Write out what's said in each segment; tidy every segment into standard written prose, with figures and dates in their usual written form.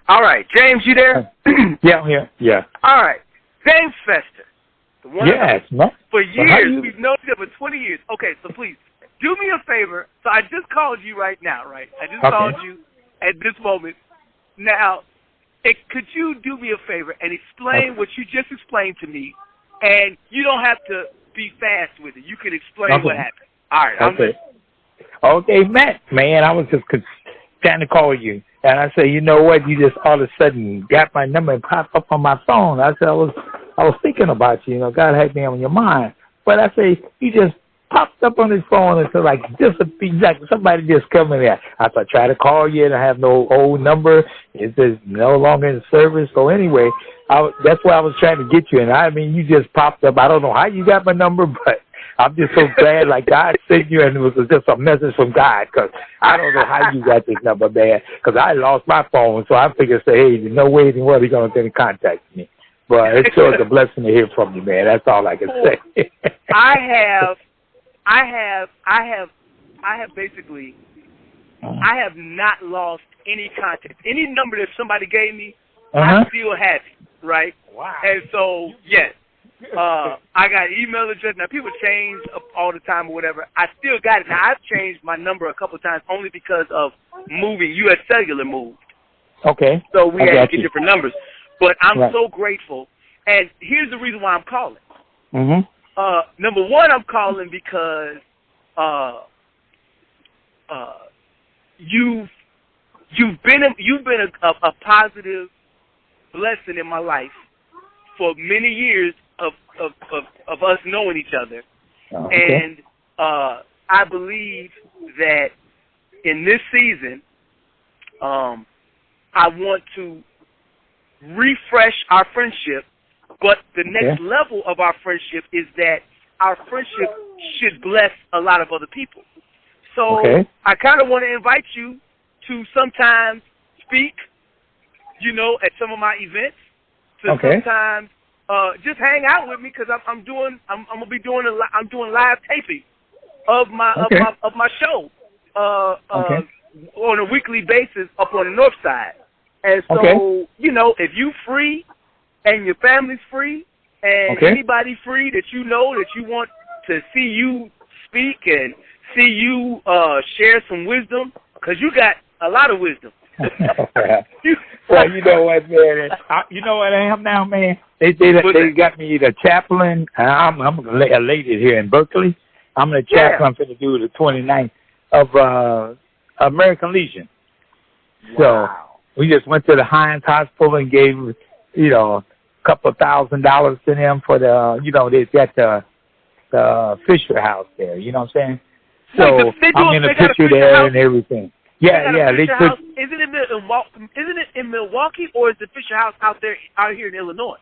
All right, James, you there? Yeah, I'm here. Yeah. All right, James Fester. The one yes, man. For years, we've known each other for 20 years. Okay, so please, do me a favor. So I just called you right now, right? I just called you at this moment. Now, could you do me a favor and explain what you just explained to me? And you don't have to be fast with it. You can explain what happened. All right, I'm ready. Okay, Matt, man, I was just trying to call you. And I said, you know what? You just all of a sudden got my number and popped up on my phone. I said, I was thinking about you. You know, God had me on your mind. But I say, you just popped up on his phone and said, like, somebody just coming there. I thought, try to call you and I have no old number. It's just no longer in service. So anyway, that's why I was trying to get you. And I mean, you just popped up. I don't know how you got my number, but I'm just so glad, like, God sent you, and it was just a message from God, because I don't know how you got this number, man, because I lost my phone, so I figured, hey, there's no way in the world he's going to get in contact with me. But it's sure a blessing to hear from you, man. That's all I can say. I have not lost any contact. Any number that somebody gave me, I still have it, right? Wow. And so, yes. I got email address. Now, people change all the time or whatever. I still got it. Now, I've changed my number a couple of times only because of moving. U.S. Cellular moved. Okay. So we had to get different numbers. But I'm so grateful. And here's the reason why I'm calling. Number one, I'm calling because you've been a positive blessing in my life for many years of us knowing each other. And I believe that in this season, I want to refresh our friendship, but the next level of our friendship is that our friendship should bless a lot of other people. So I kind of want to invite you to sometimes speak, you know, at some of my events, to sometimes just hang out with me, because I'm doing live taping of my show on a weekly basis up on the north side. And so you know, if you free and your family's free and anybody free that you know that you want to see you speak and see you share some wisdom, because you got a lot of wisdom. Well, you know what, man? You know what I am now, man? They got me the chaplain. I'm a lady here in Berkeley. I'm the chaplain. I'm going to do the 29th of American Legion. So we just went to the Heinz Hospital and gave, you know, a couple of $1,000 to them for the, you know, they got the Fisher House there. You know what I'm saying? So I'm in the picture there and everything. Yeah. They took. Isn't it in Milwaukee, or is the Fisher House out here in Illinois?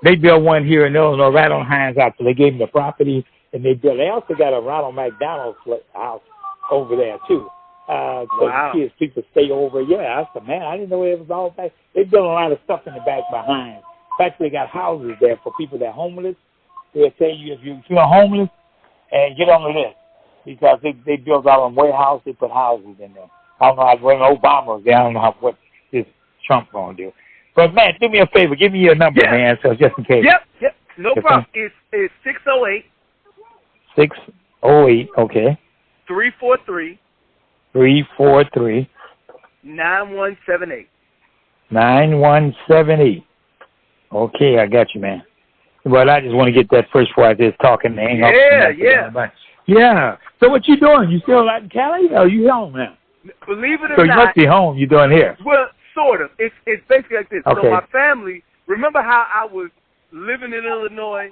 They built one here in Illinois, right on Heinz House. So they gave them the property, and they also got a Ronald McDonald house over there too. So people stay over. Yeah, I said, man, I didn't know it was all back. They built a lot of stuff in the back behind. In fact, they got houses there for people that are homeless. They'll tell you if you're homeless, and get on the list, because they built out a warehouse. They put houses in there. I don't know when Obama was there. I don't know what this Trump going to do. But, man, do me a favor. Give me your number, man, so just in case. Yep. No problem. It's 608. 608, okay. 343. 343. 9178. 9178. Okay, I got you, man. Well, I just want to get that first before I just talking and hang up. Yeah. So what you doing? You still out in Cali, or you home now? Believe it or not. So you must be home. You doing here? Well, sort of. It's basically like this. So my family, remember how I was living in Illinois,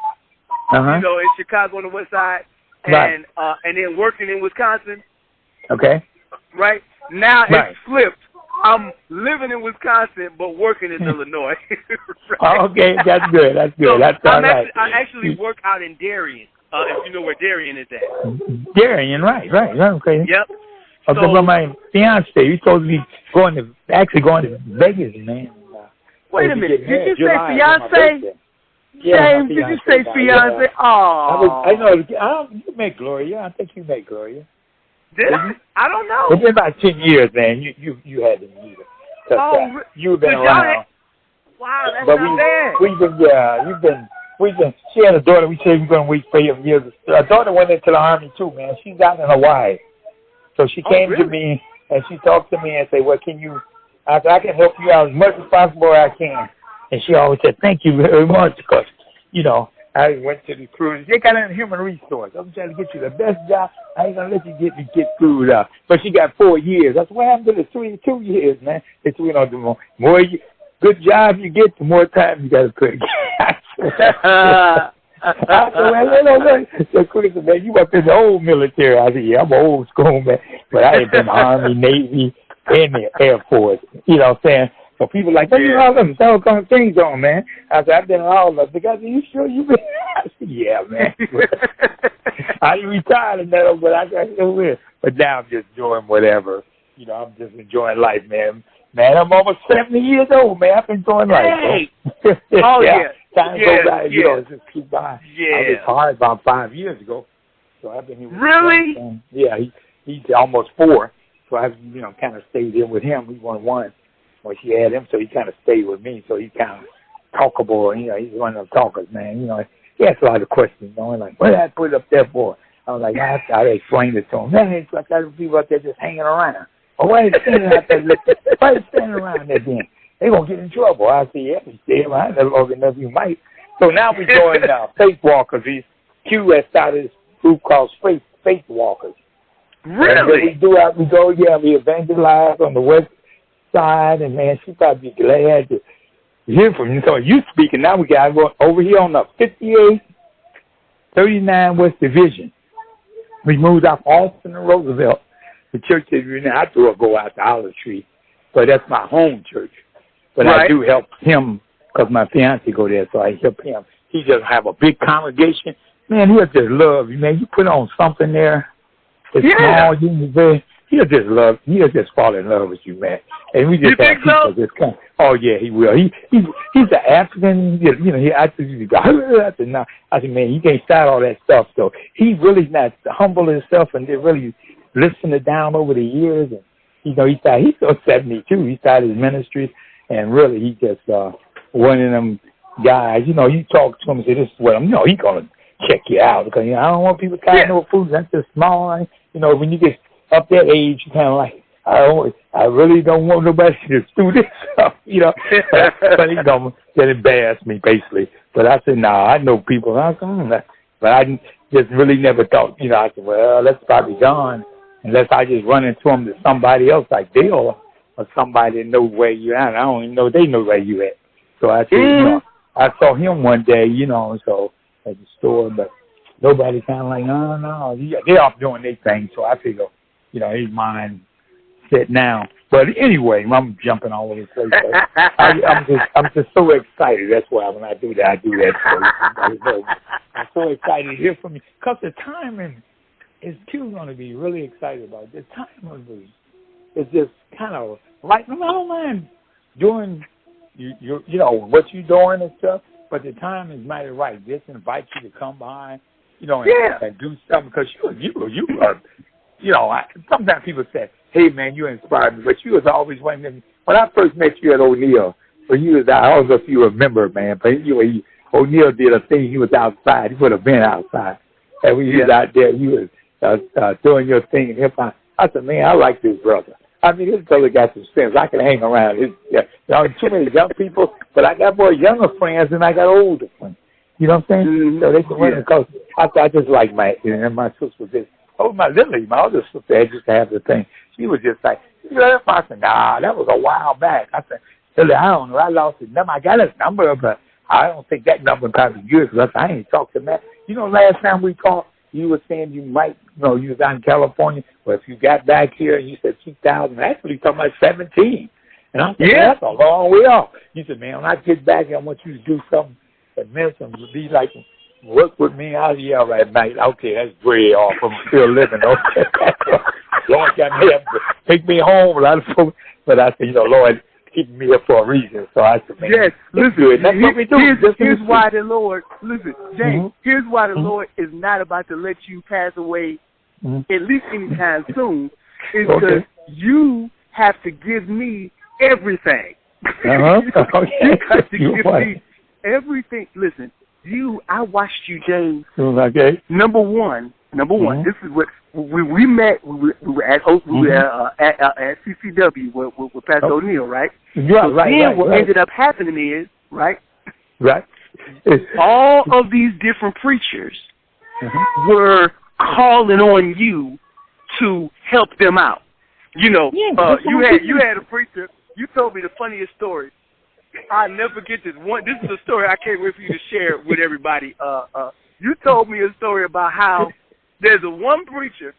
you know, in Chicago on the west side, and then working in Wisconsin? Okay. Right? Now it's flipped. I'm living in Wisconsin but working in Illinois. Right? Okay, that's good. That's good. So that's all right. I actually work out in Darien, if you know where Darien is at. Darien, right. Okay. Yep. Okay, so, my fiance, you're supposed to be going to Vegas, man. Wait a minute. Did you say fiance? James, did you say fiance? Oh. I know. You met Gloria. I think you met Gloria. Did I? I don't know. It's been about 10 years, man. You had to meet her. You've been around. Wow, that's but not bad. We've been. She had a daughter. We said we're going to wait for years. Our daughter went into the Army too, man. She's out in Hawaii, so she came to me and she talked to me and said, "Well, can you? I can help you out as much as possible as I can." And she always said, "Thank you very much," because I went to the cruise. They got in human resource. I'm trying to get you the best job. I ain't gonna let you get screwed up. But she got 4 years. That's what happened to the 2 years, man. It's the more good job you get, the more time you got to put. I said, Chris, man, you up in the old military. I said, yeah, I'm an old school, man. But I ain't been in the Army, Navy, and the Air Force. You know what I'm saying? So people like, what you all them kind of things on, man? I said, I've been in all of them. They got, you sure you been? I said, yeah, man. I retired and that, but I got still with. But now I'm just enjoying whatever. I'm just enjoying life, man. Man, I'm almost 70 years old, man. I've been enjoying life. Hey! Oh, yeah. Time goes by, just keep by. Yeah. I was hard about 5 years ago. So I've been here with Really? him. Yeah, he's almost 4. So I've, kind of stayed in with him. He won 1. Well, she had him, so he kind of stayed with me. So he kind of talkable. He's one of those talkers, man. He asks a lot of questions. Like, what did I put it up there for? I was like, I explained it to him. Man, it's like other people out there just hanging around. Well, why are they standing out there? Why are they standing around there then? They're going to get in trouble. I said, yeah, you stay around there long enough, you might. So now we're doing Faith Walkers. Q has started this group called Faith Walkers. Really? We evangelize on the west side, and man, she probably be glad to hear from you. So you speaking, now we got to go over here on the 5839 West Division. We moved off Austin and Roosevelt. The church that we're in, I go out to Olive Tree, but that's my home church. But I do help him because my fiance go there, so I help him. He just have a big congregation. Man, he'll just love you, man. You put on something there. It's small, he'll just fall in love with you, man. And we just have people this kind. Oh yeah, he will. He's an African. I said, man, you can't start all that stuff. So he really not humble himself and they really listen it down over the years. And he's still 72. He started his ministry, and really he just one of them guys. You talk to him and say, this is what I'm. He's gonna check you out because I don't want people trying no food. That's just small. When you get up that age, you kind of like, I really don't want nobody to do this stuff, but he's going to embarrass me, basically. But I said, I know people. But I just really never thought, I said, well, that's probably gone unless I just run into them to somebody else like Dale or somebody that knows where you're at. I don't even know they know where you at. So I said, I saw him one day, so at the store, but nobody kind of like, no, they're off doing their thing. So I figure, his mind set now. But anyway, I'm jumping all over the place. I'm just so excited. That's why when I do that, I do that. So I'm so excited to hear from you because the timing is too going to be really excited about. The timing is just kind of right. I don't mind doing what you're doing and stuff, but the time is mighty right. Just invite you to come by. And do something because you are, sometimes people say, hey, man, you inspired me, but you was always one of them. When I first met you at O'Neill, when you was out, I don't know if you remember, man, but O'Neill did a thing. He was outside. He would have been outside. And when you was out there, you was doing your thing in hip-hop. I said, man, I like this brother. I mean, this brother got some sense. I can hang around. Too many young people, but I got more younger friends than I got older friends. You know what I'm saying? Mm-hmm. So they can win because I just like my sister was just, my other sister used to have the thing. She was just like, I said, nah, that was a while back. I said, Lily, I don't know. I lost his number. I got his number, but I don't think that number probably good because I ain't talked to Matt. Last time we talked, you were saying you might, you was out in California, but if you got back here and you said 2000, actually you're talking about 17. And I said, that's a long way off. You said, man, when I get back here, I want you to do something. Mention would be like, work with me. I'll yell at night. Okay, that's way off. I'm still living. Okay, Lord got me up to take me home. A lot of folks, but I said, Lord keeping me here for a reason. So I said, man, yes, listen. That's what we do. Here's why the Lord. Listen, James. Here's why the Lord is not about to let you pass away, at least anytime soon. Is because you have to give me everything. Uh-huh. You got to give me everything. Listen, I watched you, James. Okay. Number one. This is what we met. We were at CCW with Pastor O'Neill, right? Yeah, so then what ended up happening is, right? All of these different preachers were calling on you to help them out. You know, you had a preacher. You told me the funniest story. I'll never forget this one. This is a story I can't wait for you to share with everybody. You told me a story about how there's one preacher,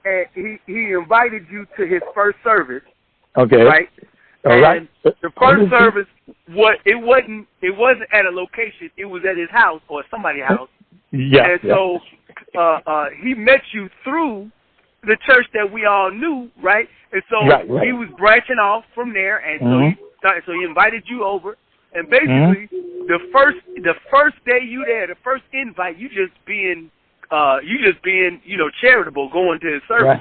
and he invited you to his first service. Okay. Right. And the first service, it wasn't at a location. It was at his house or somebody's house. Yeah. And so he met you through the church that we all knew, right? And so he was branching off from there, and so he invited you over. And basically, the first day you there, the first invite, you just being charitable, going to his service.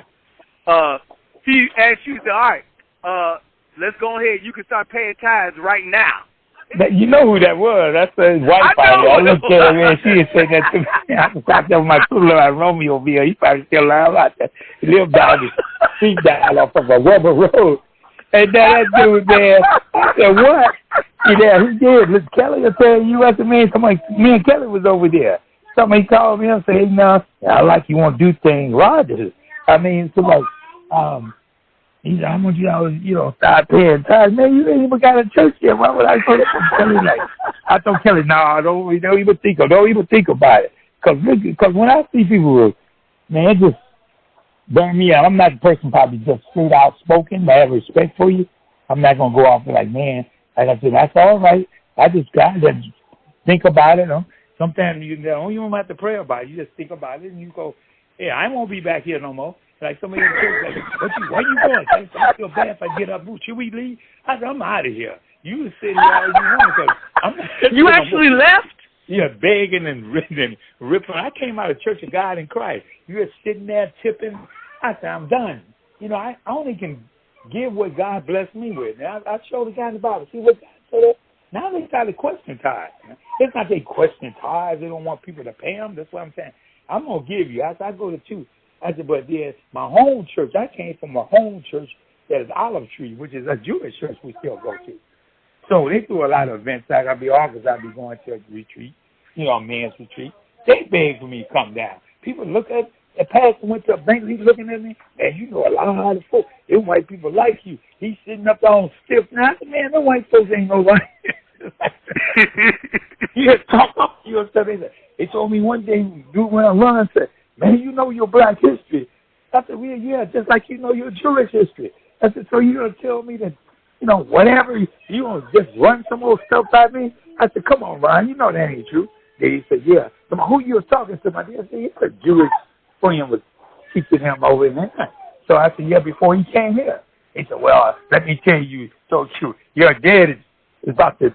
He asked you, he said, all right, let's go ahead. You can start paying tithes right now. You know who that was? That's his wife. I looked at her and she said that to me. I sat there with my cooler like Romeo Bill. He probably still alive out there. He lived down the street down off of a rubber road. And that dude there, I said, what? He did. Listen, Kelly will tell you. I said, me and Kelly was over there. Somebody called me and said, hey, no, I like you want to do things Rogers. I mean, so like, he said, I want you to, start paying tithes. Man, you ain't even got a church yet. Why would I say that? Kelly, I told Kelly, no, don't even think about it. Because when I see people, man, it just burn me out. I'm not the person probably just straight out spoken, but I have respect for you. I'm not going to go off and like, man, like I said, that's all right. I just got to think about it. Sometimes you don't have to pray about it. You just think about it and you go, yeah, I won't be back here no more. Like somebody in the church, like, where you going? I feel bad if I get up. Should we leave? I said, I'm out of here. You sit here all you want. Cause you actually left? Yeah, begging and ripping. I came out of Church of God in Christ. You were sitting there tipping. I said, I'm done. I only can give what God blessed me with. Now, I showed the guy in the Bible. See what God said? Now they started questioning tithes. It's not they question tithes. They don't want people to pay them. That's what I'm saying. I'm going to give you. I go to two. I said, but there's my home church. I came from a home church that is Olive Tree, which is a Jewish church we still go to. So they do a lot of events. Like I'll be going to a retreat, a men's retreat. They beg for me to come down. People look at the pastor went to a bank. He's looking at me. Man, you know a lot of folks. Them white people like you. He's sitting up there on stiff. Now, I said, man, them white folks ain't no white. He had talked up to you and stuff. They told me one day, dude went on run and said, man, you know your black history. I said, well, yeah, just like you know your Jewish history. I said, so you're going to tell me that, whatever, you going to just run some old stuff at me? I said, come on, Ron, you know that ain't true. Then he said, yeah. So who you was talking to? I said, he's a Jewish friend was teaching him over there. So I said, yeah, before he came here. He said, well, let me tell you, so true. Your dad is about this.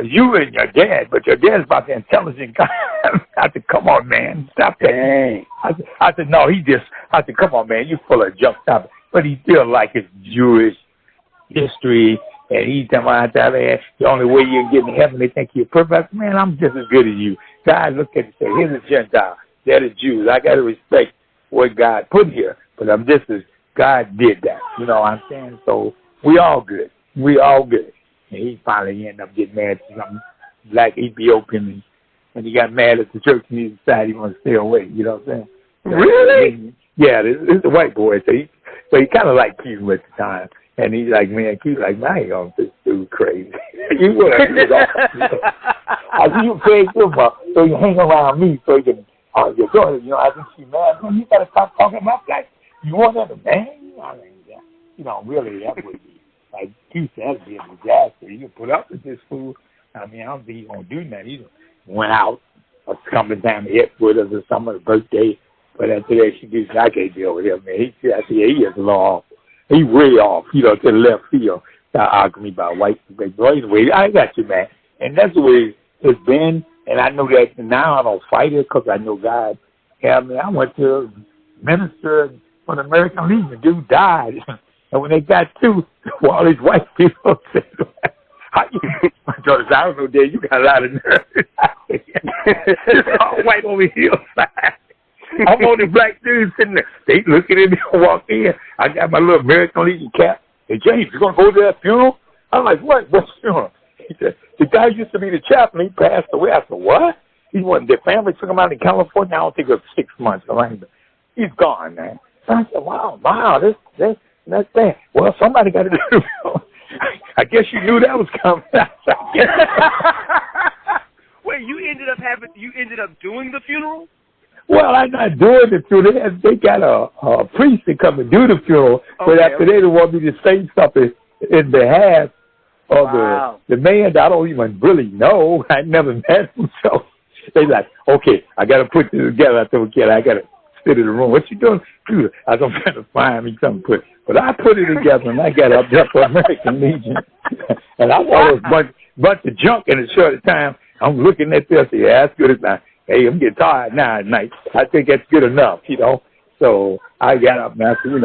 You and your dad, but your dad's about the intelligent guy. I said, come on, man, stop that. I said, no, I said, come on, man, you full of junk, stop it. But he still like his Jewish history, and he's talking about that, man, the only way you can get in heaven, they think you're perfect. Man, I'm just as good as you. God looked at it and said, here's a Gentile, they're the Jews. I got to respect what God put here, but I'm just as God did that. You know what I'm saying? So we all good. And he finally ended up getting mad to some black Ethiopian, and he got mad at the church, and he decided he wanted to stay away. You know what I'm saying? Really? Yeah, this is a white boy. So he kind of liked Q at the time. And he's like, man, Q's like, man, I ain't going to this dude crazy. You would have. I see you pay football, so you hang around me, so you can, your daughter, I think she's mad. You got to stop talking about black. You want that, man? Really, that would be. Like Q said, that'd be a disaster. You can put up with this fool. I mean, I don't think he's going to do nothing. He went out or coming down to hit with us or some of the birthday. But after that, she did, I can't deal with him, man. He is a little off. He way off, to the left field. Start arguing about white people. Anyway, I got you, man. And that's the way it's been. And I know that now I don't fight it because I know God. I went to minister for the American Legion. Dude died. And when they got to, all these white people said, how you? My daughter said, I don't know, Dad, you got a lot of nerve. It's all white on the hillside. I'm on the black dude sitting there. They looking at me and walk in. I got my little American Legion cap. Hey, James, you going to go to that funeral? I'm like, what? What funeral? He said, the guy used to be the chaplain. He passed away. I said, what? He wasn't. Their family took him out in California. I don't think it was 6 months. He's gone, man. So I said, wow, that's that. Well, somebody got to do it. I guess you knew that was coming. Wait, you ended up doing the funeral? Well, I'm not doing the funeral. They got a priest to come and do the funeral, but after they want me to say something in behalf of the man that I don't even really know. I never met him, so they like, okay, I got to put this together. I said, okay, I got to sit in the room. What you doing? I was trying to find me something to put. But I put it together, and I got up there for American Legion. And I thought it was a bunch of junk in a short time. I'm looking at this. Yeah, that's good enough. Hey, I'm getting tired now at night. I think that's good enough, So I got up and I said,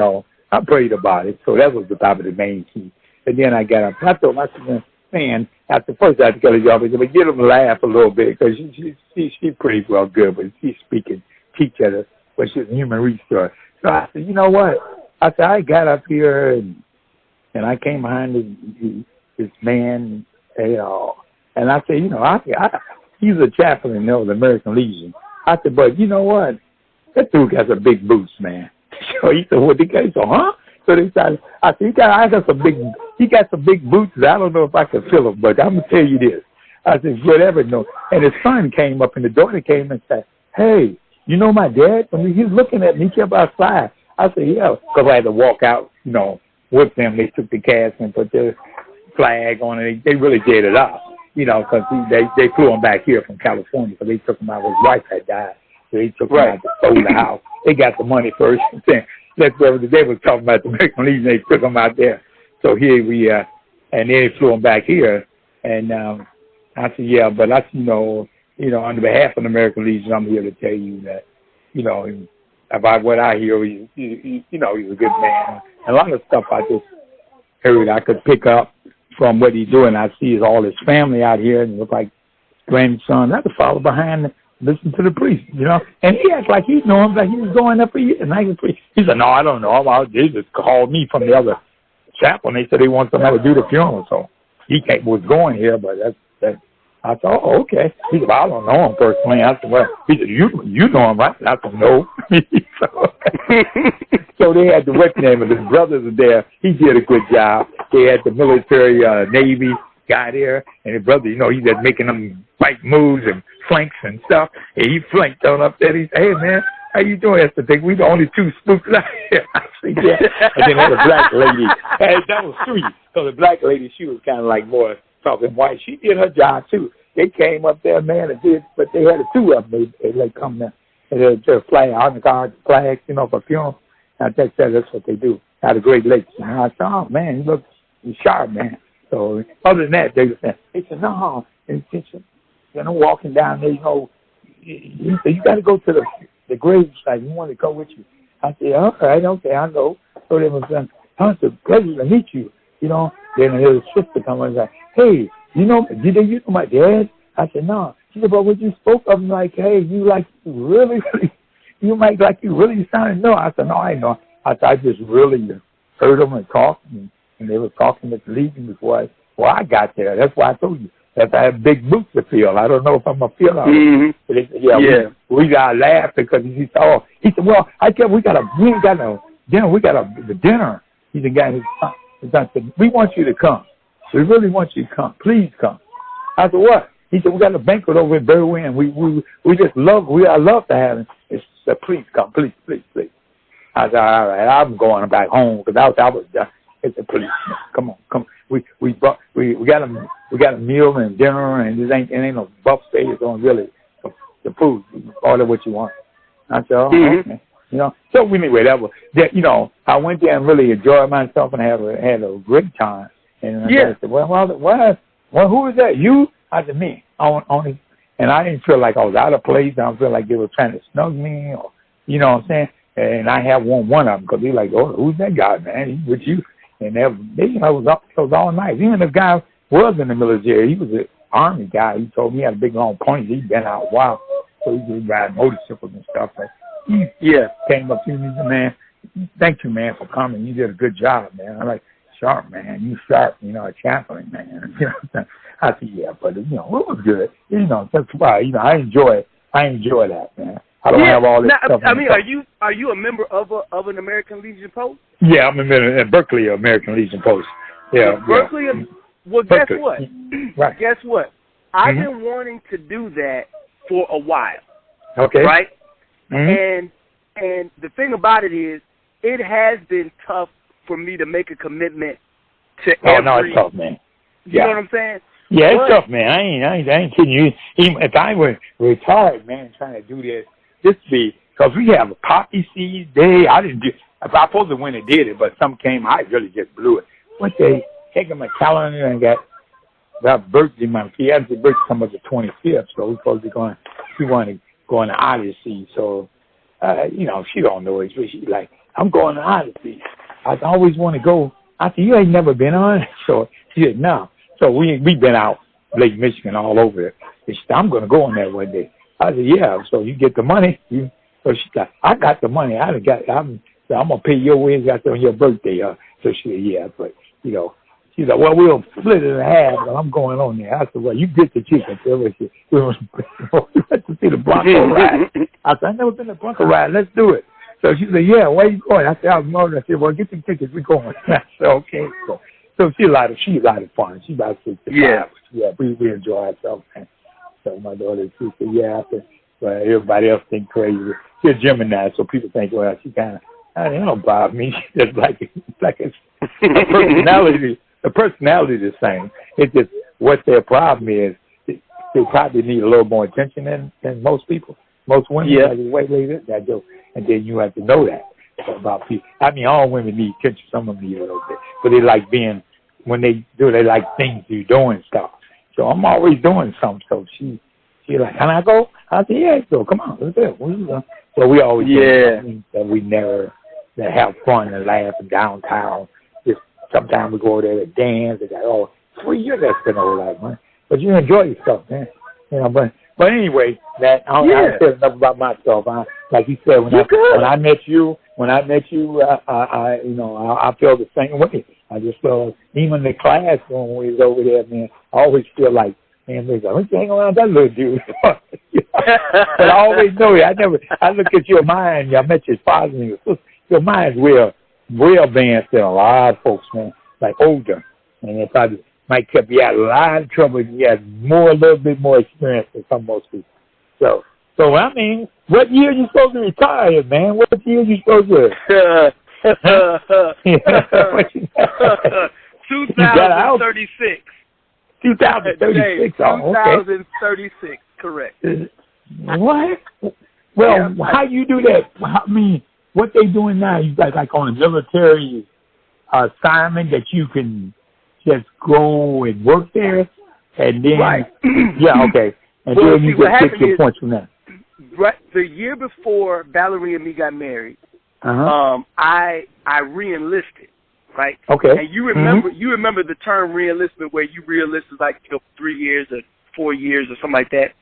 I prayed about it. So that was the top of the main key. And then I got up. And I told myself, man, after first I had to get a job, I said, but get him to laugh a little bit because she's pretty well good, but she's speaking, teach at us, but she's a human resource. So I said, you know what? I said, I got up here and I came behind this man, and I said, he's a chaplain of the American Legion. I said, but you know what? That dude got some big boots, man. So he said, what the guy? So, huh? So they started, I said, he got some big boots. I don't know if I can fill them, but I'm going to tell you this. I said, whatever, no. And his son came up and the daughter came and said, hey, you know my dad? When he was looking at me, he kept outside. I said, yeah, because I had to walk out, with them. They took the cast and put the flag on it. They really did it up, because they flew him back here from California because they took him out. His wife had died. So they took him out to sold the house. They got the money first. And then that's where they was talking about the American Legion. They took him out there. So here we, and then they flew him back here. And I said, yeah, but I, on behalf of the American Legion, I'm here to tell you that, about what I hear, he's a good man. And a lot of stuff I just heard I could pick up from what he's doing. I see all his family out here and look like grandson. I could follow behind and listen to the priest, And he acts like he knew him, like he was going up for years. And he said, no, I don't know him. They just called me from the other chapel, and they said they want somebody to do the funeral. So he was going here, but that's. I thought, oh, okay. He said, well, I don't know him personally. I said, well, he said, you know him, right? I said, no. So they had the name of his brothers are there. He did a good job. They had the military Navy guy there, and his brother, he was making them fight moves and flanks and stuff. And he flanked on up there. He said, hey, man, how you doing? I said, we the only two spooks out here. I said, yeah. And then there was a black lady. Hey, that was sweet. So the black lady, she was kind of like more talking white. She did her job, too. They came up there, man, and did, but they had two of them. They come there. And they just flag, on the guard flags, for funeral. And I think that's what they do out of Great Lakes. And I said, oh, man, he's sharp, man. So other than that, they said, no. And I'm walking down there, you said, you got to go to the grave site. You want to go with you. I said, all right, okay, I'll go. So they was saying, it's a pleasure to meet you. Then his sister come and say, hey, did you know my dad? I said, no. She said, but when you spoke of him like, hey, you really sounded, no. I said, no, I know. I just really heard them and talked, and they were talking at the Legion before I got there. That's why I told you that I have big boots to fill. I don't know if I'm going to fill out. Mm-hmm. But they said, we got to laugh because he said, well, I tell we ain't got no dinner. We got the dinner. He said, his son said, we want you to come. We really want you to come. Please come. I said, what? He said, we got a banquet over in Berwyn. We just love to have him. He said, please come. Please, please, please. I said, all right, I'm going back home because I was done. He said, please, come on. We got a meal and dinner, and it ain't no buffet. It's on really the food. Order what you want. I said, oh, okay. So anyway, I went there and really enjoyed myself and had a great time. And I said, well, who is that? You? I said, me. And I didn't feel like I was out of place. I don't feel like they were trying to snug me, or, you know what I'm saying? And I have one of them because they're like, oh, who's that guy, man? He's with you. And it was all nice. Even the guy was in the military. He was an Army guy. He told me he had a big long pony. He'd been out a while, so he could ride motorcycles and stuff. But he came up to me and said, man, thank you, man, for coming. You did a good job, man. I'm like, sharp, man. You sharp, a chaplain, man. I said, yeah, but, it was good. That's why, I enjoy that, man. I don't have all this stuff. I mean, are you a member of an American Legion Post? Yeah, I'm a member at Berkeley American Legion Post. Yeah. Berkeley? Yeah. Well, Berkeley. Guess what? Right. Guess what? I've been wanting to do that for a while. Okay. Right? And the thing about it is, it has been tough for me to make a commitment to every... no, it's tough, man. You know what I'm saying? Yeah, it's tough, man. I ain't kidding you. Even if I were retired, man, trying to do this because we have a poppy seed day. I didn't do. I was supposed to when they did it, but some came. I really just blew it. One day, taking my calendar and got birthday. My fiance's birthday come up the 25th, so we're supposed to be going. She wanted to go on the Odyssey, so she don't know it. So she's like, I'm going to Odyssey. I always want to go. I said, you ain't never been on it? So she said, no. So we've been out Lake Michigan all over it. She said, I'm going to go on there one day. I said, yeah. So you get the money. So she's like, I got the money. I'm going to pay your ways out there on your birthday. So she said, yeah. But, she's like, well, we'll split it in half. But I'm going on there. I said, well, you get the chicken. So we went to see the Bronco ride. I said, I've never been to Bronco ride. Let's do it. So she said, yeah, where are you going? I said, I was going. I said, well, get some tickets. We're going. I said, okay. So she's a lot of fun. She's about 65. Yeah, we enjoy ourselves. And so my daughter, she said, yeah, but everybody else think crazy. She's a Gemini, so people think, well, she kind of, it don't bother me. It's like it's personality. The personality is the same. It's just what their problem is. They probably need a little more attention than most people. Most women, like, wait, that joke. And then you have to know that about people. I mean, all women need attention. Some of them need a little bit. But they like when they do, they like things you doing stuff. So I'm always doing something. So she like, can I go? I said, yeah, so come on, let's do it. So we always do things that we never, that have fun and laugh and downtown. Just sometimes we go over there to dance. They got, 3 years that's been over that, man. But you enjoy yourself, man. But anyway, I said enough about myself. Like you said, when I met you, I feel the same way. I just feel, even in the class when we was over there, man, I always feel like, man, they go, let's hang around that little dude. But I always know it. I look at your mind. I met your father and your sister. Your mind's real advanced than a lot of folks, man, like older. And it probably might keep you out of a lot of trouble if you had a little bit more experience than some most people. So I mean, what year are you supposed to retire, man? What year are you supposed to? 2036. 2036. Oh, okay. 2036, correct. What? Well, how you do that? I mean, what they doing now? You like on a military assignment that you can just go and work there, and then okay, and then you just get your points from that. Right, the year before Valerie and me got married, I re-enlisted, right? Okay. And you remember the term re-enlistment, where you re-enlisted like 3 years or 4 years or something like that.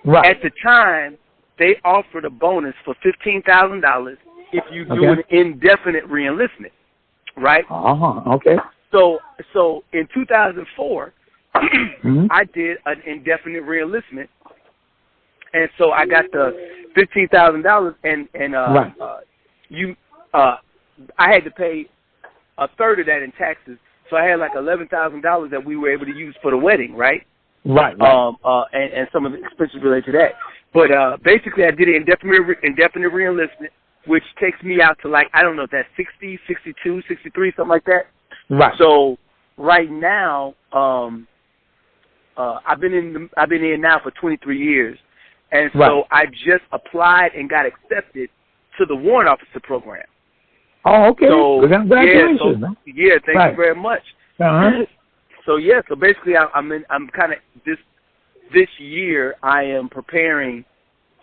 Right. At the time, they offered a bonus for $15,000 if you do an indefinite re-enlistment, right? Okay. So in 2004, I did an indefinite re-enlistment. And so I got the $15,000, and I had to pay a third of that in taxes. So I had like $11,000 that we were able to use for the wedding, right? Right. And some of the expenses related to that. But basically, I did an indefinite re-enlistment, which takes me out to like, I don't know if that's 60, 62, 63, something like that. Right. So right now, I've been in now for 23 years. And so I just applied and got accepted to the warrant officer program. Oh, okay. So, congratulations. Thank you very much. So basically, I'm kind of this year I am preparing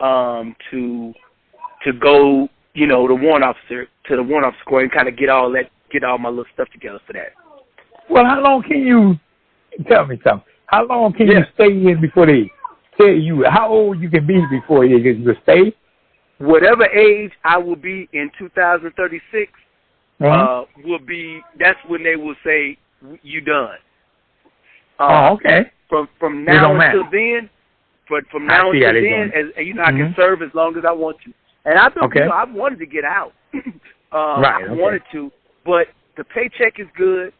to go, to the warrant officer corps and kind of get all that get all my little stuff together for that. Well, how long can you, tell me something, how long can you stay in before they tell you how old you can be before you stay? Whatever age I will be in 2036 will be, that's when they will say, you done. Okay. From now until then, from now until then, as you know, I can serve as long as I want to. And I've been, you know, I've wanted to get out. I wanted to, but the paycheck is good.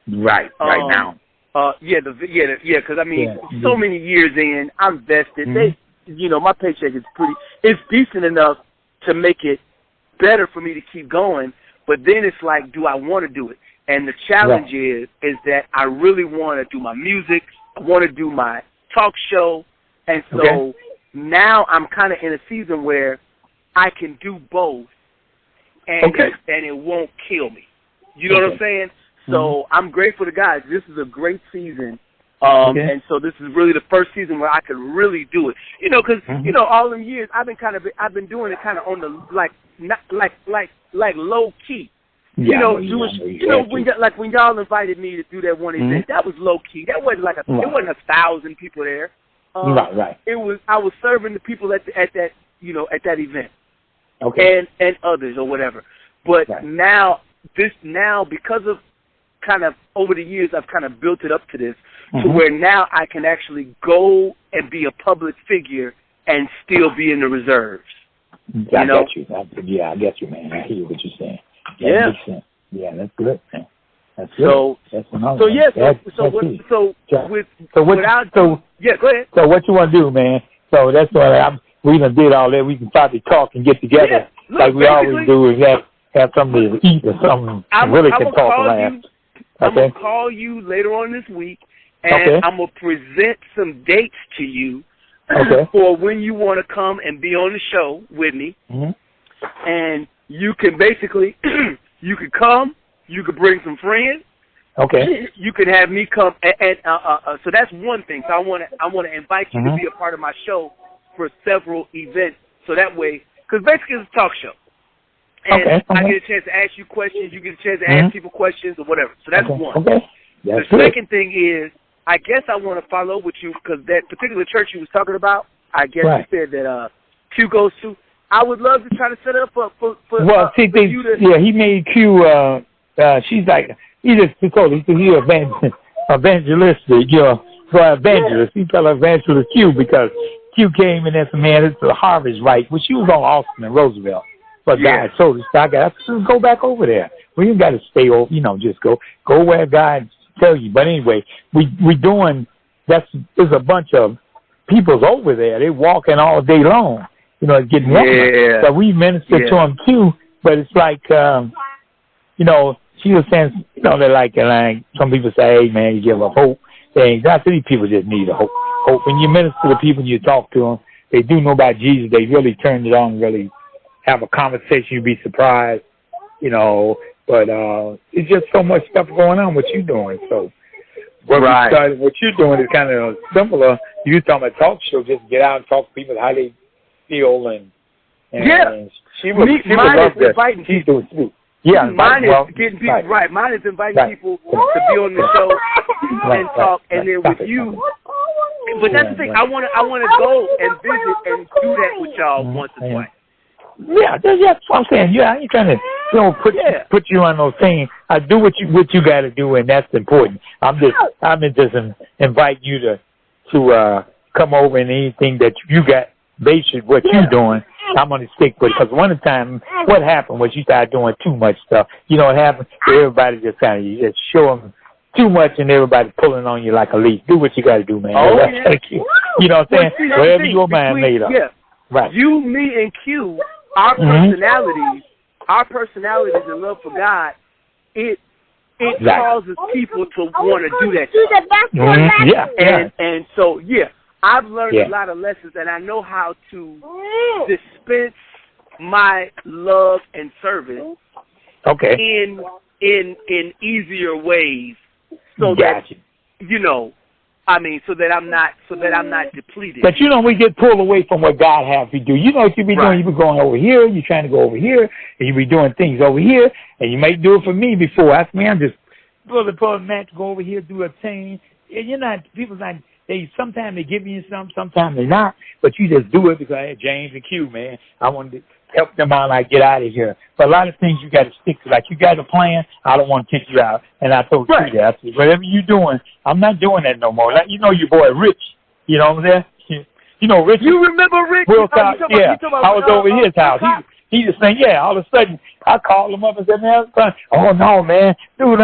Right now. Because I mean, so many years in, I'm vested. You know, my paycheck is it's decent enough to make it better for me to keep going. But then it's like, do I want to do it? And the challenge is that I really want to do my music. I want to do my talk show. And so now I'm kind of in a season where I can do both, and it won't kill me. You know what I'm saying? So I'm grateful to God. This is a great season. And so this is really the first season where I could really do it. You know, because you know, all the years I've been doing it kind of on the like low key. You know, when y'all invited me to do that one event, that was low key. That wasn't like it wasn't 1,000 people there. It was, I was serving the people at that event. And others or whatever. But now because of kind of over the years I've kind of built it up to this to where now I can actually go and be a public figure and still be in the reserves. I get you. I get you, man. I hear what you're saying. That makes sense. Yeah, that's good, man. That's good. Go ahead. So what you want to do, man? So that's what we done did all that. We can probably talk and get together like we always do, and have something to eat or something. I'm going to call you later on this week, and I'm going to present some dates to you for when you want to come and be on the show with me. And you can basically, you can come, you can bring some friends. You can have me come, and so that's one thing. So I want to invite you to be a part of my show for several events. So that way, because basically it's a talk show. And I get a chance to ask you questions, you get a chance to ask people questions or whatever. So that's one. The second thing is, I guess I want to follow up with you because that particular church you was talking about, I guess you said that Q goes to. I would love to try to set it up for you to... Yeah, he made Q, she's like, he's evangelistic, you know, for evangelist. He called her Evangelist Q because Q came and said, man, it's the harvest right. Well, she was on Austin and Roosevelt. But God told us, I got to go back over there. We ain't got to stay over, you know, just go where God tell you. But anyway, we doing, there's a bunch of people's over there. They walking all day long, you know, getting warmer. So we minister to them too. But it's like, you know, she was saying, you know, they're like some people say, hey, man, you give up hope. I said, these people just need a hope. When you minister to people and you talk to them, they do know about Jesus. They really turn it on, really have a conversation. You'd be surprised, you know. But it's just so much stuff going on, what you're doing. So what you're doing is kind of similar. You're talking about talk show, just get out and talk to people how they feel. And she was love that. She's doing too. Yeah, mine is getting people Mine is inviting people to be on the show and talk, and then with you. But that's the thing. I want to go and visit and do that with y'all once or twice. Yeah, that's what I'm saying. Yeah, I ain't trying to, you know, put you on those things. I do what you got to do, and that's important. I'm just invite you to come over and anything that you got based on what you're doing. I'm going to stick with it. Because one time, what happened was you started doing too much stuff. You know what happened? Everybody just kind of just show them too much, and everybody pulling on you like a leaf. Do what you got to do, man. You know what I'm saying? Wherever your mind made up. Yeah. Right. You, me, and Q, our personalities and love for God, it causes people to want to do that. And so, I've learned a lot of lessons, and I know how to dispense my love and service in easier ways, so that you know I mean, so that I'm not depleted. But you know, we get pulled away from what God has you do. You know what you be doing? You be going over here. You trying to go over here, and you be doing things over here, and you may do it for me before. That's me. I'm just pulling Matt to go over here, do a thing. And you're not. People's not. They sometimes they give you something, sometimes they not. But you just do it because hey, James and Q, man, I wanted to help them out, like get out of here. But a lot of things you got to stick to. Like you got a plan, I don't want to kick you out. And I told you that. I said, whatever you doing, I'm not doing that no more. Like, you know your boy Rich. You know what I'm saying? You know Rich. You remember Rich? Yeah. I was over his house. He just saying, yeah. All of a sudden, I called him up and said, man, oh no, man, dude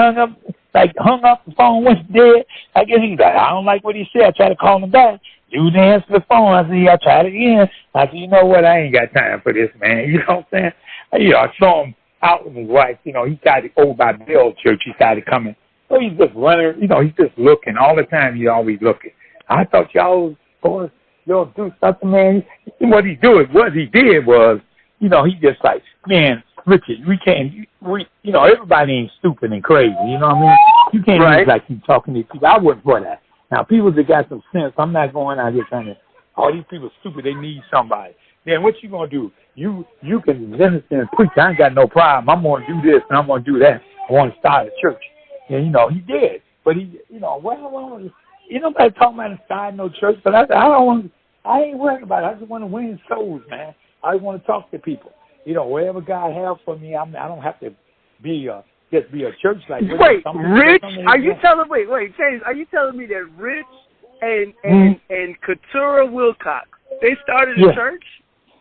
hung up the phone, went dead. I guess he's like, I don't like what he said. I tried to call him back. Dude didn't answer the phone. I said, yeah, I tried again. I said, you know what? I ain't got time for this, man. You know what I'm saying? You know, I saw him out with his wife. You know, he started over by Bell Church. He started coming. So he's just running. You know, he's just looking. All the time he's always looking. I thought y'all boys, y'all do something, man. What he did was, you know, he just like, man, Richard, you know, everybody ain't stupid and crazy. You know what I mean? You can't just like keep talking to people. I wasn't for that. Now, people that got some sense, I'm not going out here trying to, oh, these people are stupid, they need somebody. Then what you going to do? You can minister and preach. I ain't got no problem. I'm going to do this and I'm going to do that. I want to start a church. And, you know, he did. But he, you know, you know, nobody talking about starting no church, but I ain't worried about it. I just want to win souls, man. I just want to talk to people. You know, wherever God has for me, I don't have to be just be a church like this. Wait, Rich, are you telling James, are you telling me that Rich and Keturah Wilcox, they started a church?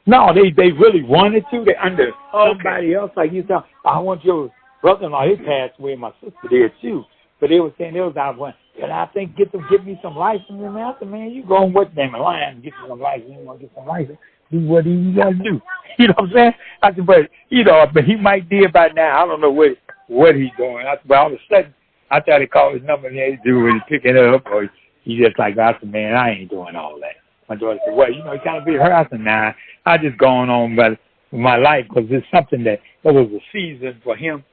No, they really wanted to. They under somebody else. Like you tell, I want your brother-in-law, he passed away, my sister did too. But they were saying they was out one. And I think give me some license. And I said, man, you go and what them a line and get you some license. You want to get some license? Do what you got to do. You know what I'm saying? I said, but you know, but he might be by now. I don't know what he's doing. I said, but all of a sudden, I tried to call his number and he was picking it up, or he just like, I said, man, I ain't doing all that. My daughter said, well, you know, he kind of be her. I said, nah, I just going on with my life because it's something that it was a season for him,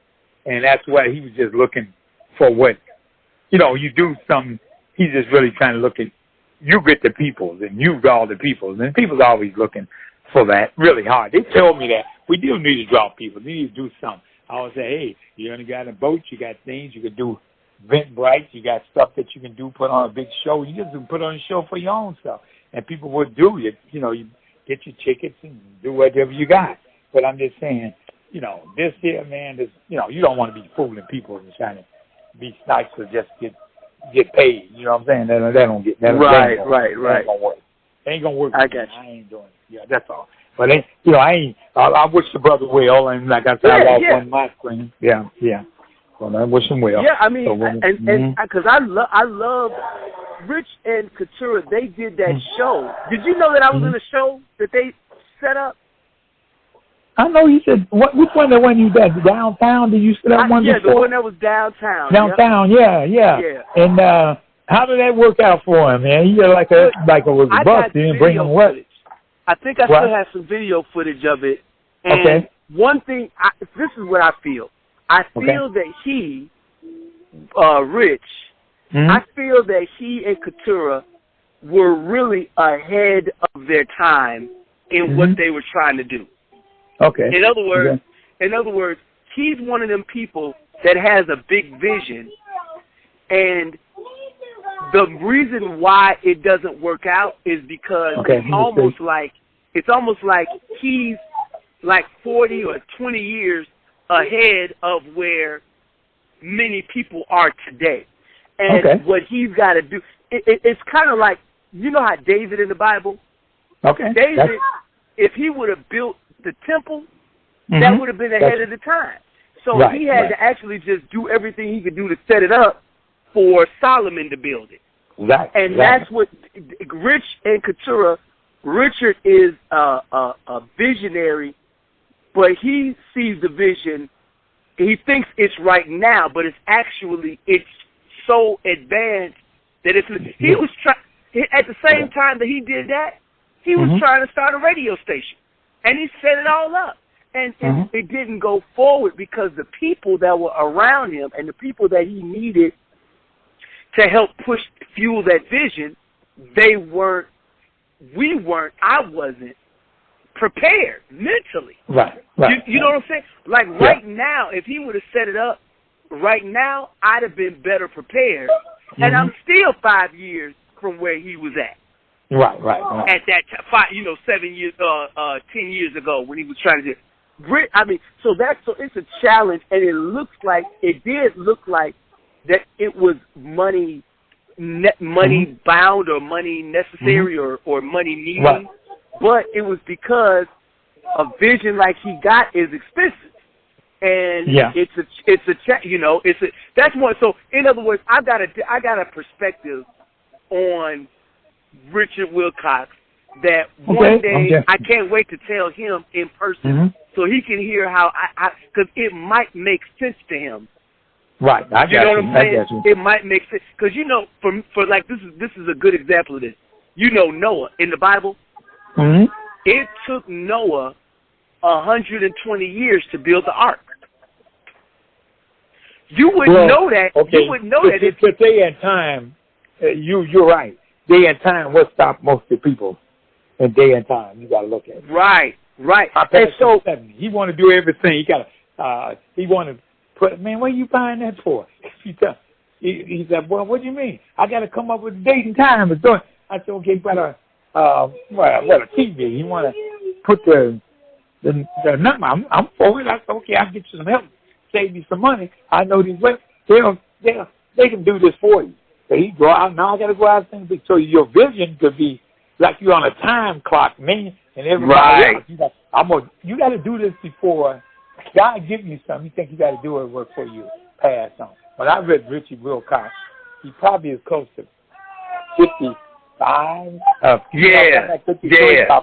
and that's why he was just looking for what, you know, you do something. He's just really trying to look at, you get the peoples and you draw the peoples, and people's always looking for that really hard. They tell me that we do need to draw people. We need to do something. I always say, hey, you only got a boat, you got things you can do, Eventbrite, you got stuff that you can do, put on a big show. You just put on a show for your own stuff, and people would do it. You know, you get your tickets and do whatever you got. But I'm just saying, you know, this here, man, this, you know, you don't want to be fooling people and trying to be nice to just get paid. You know what I'm saying? That don't get that. Right. Ain't gonna work. Ain't gonna work. I got you. I ain't doing it. Yeah, that's all. But you know, I wish the brother well, and like I said, I lost on my screen. Yeah. Well, I wish him well. Yeah, I mean, and because I love Rich and Keturah. They did that show. Did you know that I was in a show that they set up? I know you said, which one that when you did downtown? Did you say that one before? Yeah, the one that was downtown. Downtown, yeah. And how did that work out for him, man? He had like a bus. He didn't bring him what? I think I still have some video footage of it. And one thing, this is what I feel. I feel that he, Rich, I feel that he and Keturah were really ahead of their time in what they were trying to do. Okay. In other words, he's one of them people that has a big vision, and the reason why it doesn't work out is because it's almost like he's like 40 or 20 years ahead of where many people are today. And what he's got to do, it's kind of like, you know how David in the Bible? Okay. David, if he would have built the temple, that would have been ahead of the time. So he had to actually just do everything he could do to set it up for Solomon to build it. And that's what Rich and Keturah, Richard is a visionary, but he sees the vision. He thinks it's right now, but it's so advanced that he was at the same time that he did that, he was trying to start a radio station. And he set it all up. And it didn't go forward because the people that were around him and the people that he needed to help push fuel that vision, I wasn't prepared mentally. Right. You know what I'm saying? Like right now, if he would have set it up right now, I'd have been better prepared. And I'm still 5 years from where he was at. Right. At that time, 7 years, 10 years ago when he was trying to do. I mean, so it's a challenge, and it did look like that it was money bound or money necessary or money needed, right. But it was because a vision like he got is expensive, and that's more. So in other words, I got a perspective on Richard Wilcox that one day I can't wait to tell him in person so he can hear how because it might make sense to him. Right, I got you. You know what I'm saying? It might make sense because for like this is a good example of this. Noah in the Bible. It took Noah 120 years to build the ark. You wouldn't know that. Okay. You wouldn't know that. It's day and time. You're right. Day and time will stop most of the people. And day and time, you got to look at it. Right. And so he want to do everything. He want to put. Man, what are you buying that for? He said, well, what do you mean? I got to come up with a date and time. I said, okay, but a TV. You want to put the number? I'm for it. I said, okay, I'll get you some help, save you some money. I know these ways. They can do this for you. So he go out. Now I got to go out and think. So your vision could be like you're on a time clock, man, and everybody else. You got to do this before God give you something. You think you got to do it before you pass on. When I read Richard Wilcox, he probably is close to 55. About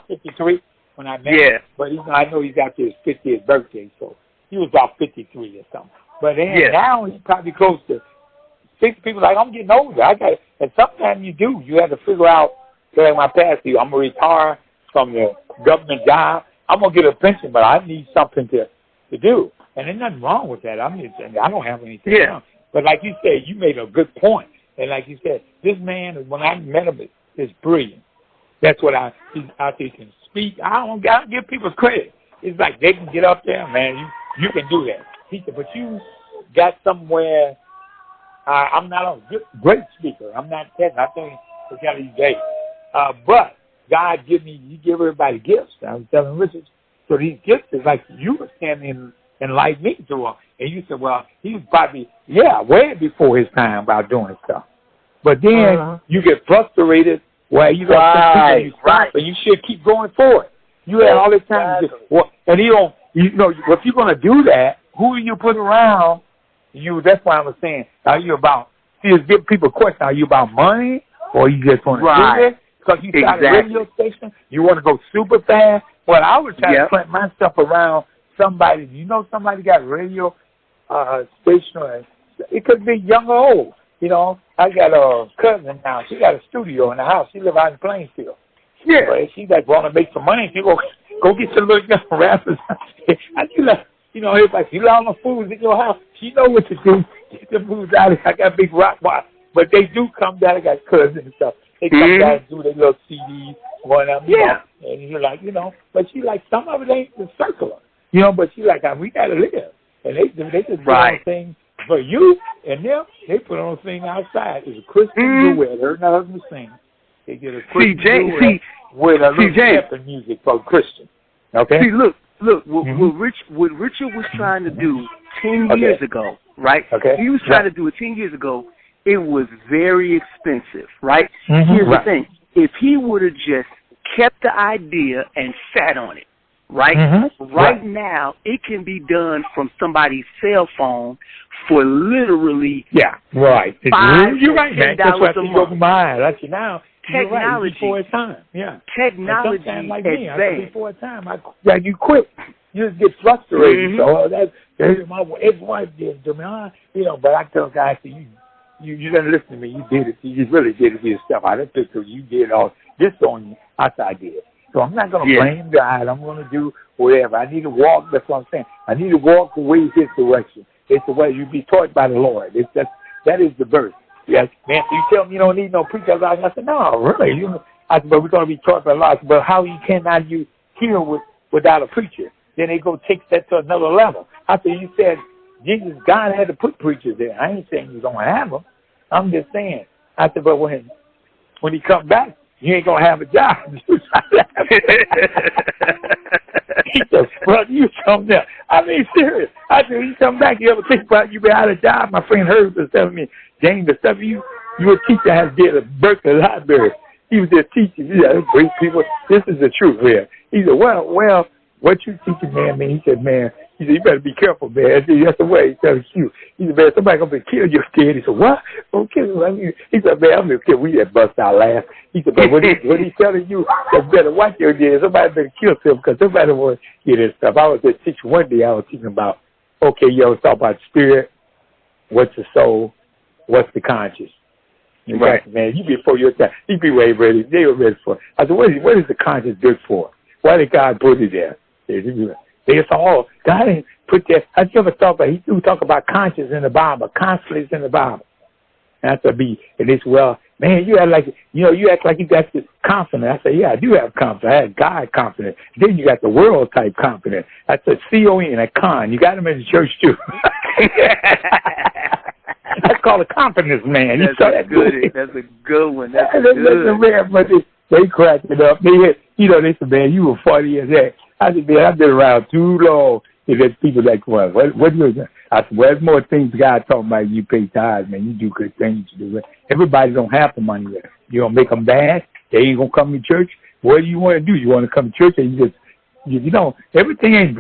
53 when I met him. But I know he's after his 50th birthday, so he was about 53 or something. But now he's probably close to 60. People like, I'm getting older. And sometimes you have to figure out, like my past you, I'm going to retire from the government job. I'm going to get a pension, but I need something to do. And there's nothing wrong with that. I don't have anything wrong. But like you said, you made a good point. And like you said, this man, when I met him, is brilliant. That's what he can speak. I don't give people credit. It's like they can get up there, man. You can do that. He said, but you got somewhere. I'm not a great speaker. I'm not that. I think it's got these days. But God you give everybody gifts. I was telling Richard. So these gifts is like you were standing and light me to him. And you said, well, he was probably, way before his time about doing stuff. But then you get frustrated where you got you stop and you should keep going forward. You had all this time to and if you're going to do that, who are you put around you? That's why I was saying, are you about, give people a question, are you about money or you just want to do it? Because you started a radio station, you want to go super fast. Well, I would try to plant myself around somebody. Somebody got a radio station, or it could be young or old. I got a cousin now. She got a studio in the house. She live out in Plainfield. Yeah. But she want to make some money. She go get your little young rappers. It's like you all the foods in your house. She know what to do. Get the foods out of here. I got a big rock watch. But they do come down. I got cousins and stuff. They come down and do their little CDs. One of them, and you're like, but she like, some of it ain't circular, but she like, we got to live. And they just put on things for you and them. They put on a thing outside. It's a Christian duet. Her and her husband sing. They get a Christian duet with a little step music for Christian. Okay? See, look, what Richard was trying to do 10 years ago, right? Okay. He was trying to do it 10 years ago. It was very expensive, right? Here's the thing. If he would have just kept the idea and sat on it, right? Right now, it can be done from somebody's cell phone for literally you're right, man. That's what you go by. That's now. Technology before its time. Technology like me, before its time, you quit. You just get frustrated. So that's my ex-wife did to me. But I tell guys, you didn't listen to me. You did it. You really did it to yourself. I didn't think so. You did all this on you. I said I did. So I'm not going to blame God. I'm going to do whatever. I need to walk. That's what I'm saying. I need to walk the way His direction. It's the way you be taught by the Lord. That is the verse. Yes, man, so you tell me you don't need no preacher. I said, no, really. I said, but we're going to be taught a lot. But how you cannot you hear without a preacher? Then they go take that to another level. I said, you said Jesus, God had to put preachers there. I ain't saying you don't have them. I'm just saying. I said, but when he come back, you ain't going to have a job. He said, brother, you something else. I mean, serious. I said, when you come back, you ever think about you be out of job? My friend Herb was telling me, James, the stuff you a teacher has did at Berkeley Library. He was just teaching. Great people. This is the truth here. He said, well, what you teaching, man? He said, man, you better be careful, man. I said, that's the way. He said, cute. He said, man, somebody going to kill your kid. He said, what? Don't kill him. He said, man, I'm going to kill. We just bust out laugh. He said, but what he's telling you, that's better watch your kid. Somebody better kill him because somebody want to hear this stuff. I was just teaching one day. I was teaching about, okay, you always talk about spirit, what's the soul, what's the conscience. Right. Man, you before your time. You be way ready. They were ready for it. I said, what is the conscience good for? Why did God put it there? It's all, God didn't put that. I never thought about, he do talk about conscience in the Bible, conflicts in the Bible. And I said, and it's, well, man, you act like, you act like you got this confidence. I said, yeah, I do have confidence. I had God confidence. Then you got the world type confidence. I said, C-O-N, a con. You got them in the church too. That's called a confidence, man. That's a good one. That's good. But they cracked it up. They said, man, you were 40 years old. I said, man, I've been around too long. And there's people like, well, what do you do? I said, well, there's more things God talking about. You pay tithes, man. You do good things. You do it. Everybody don't have the money there. You don't make them bad. They ain't going to come to church. What do you want to do? You want to come to church and everything ain't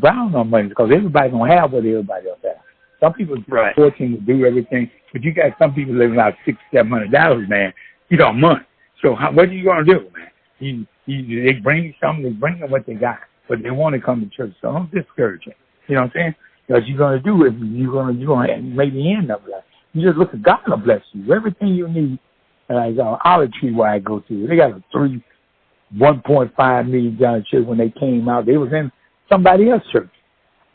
brown on money because everybody don't have what everybody else has. Some people are fortunate to do everything, but you got some people living out $600-700, man. A month. So what are you going to do, man? They bring you something. They bring them what they got, but they want to come to church. So don't discourage it. You know what I'm saying? Because you're going to do it. You're going to make the end of it. You just look at God will bless you. Everything you need. Like Olive Tree where I go to, they got a 1.5 million church when they came out. They was in somebody else's church,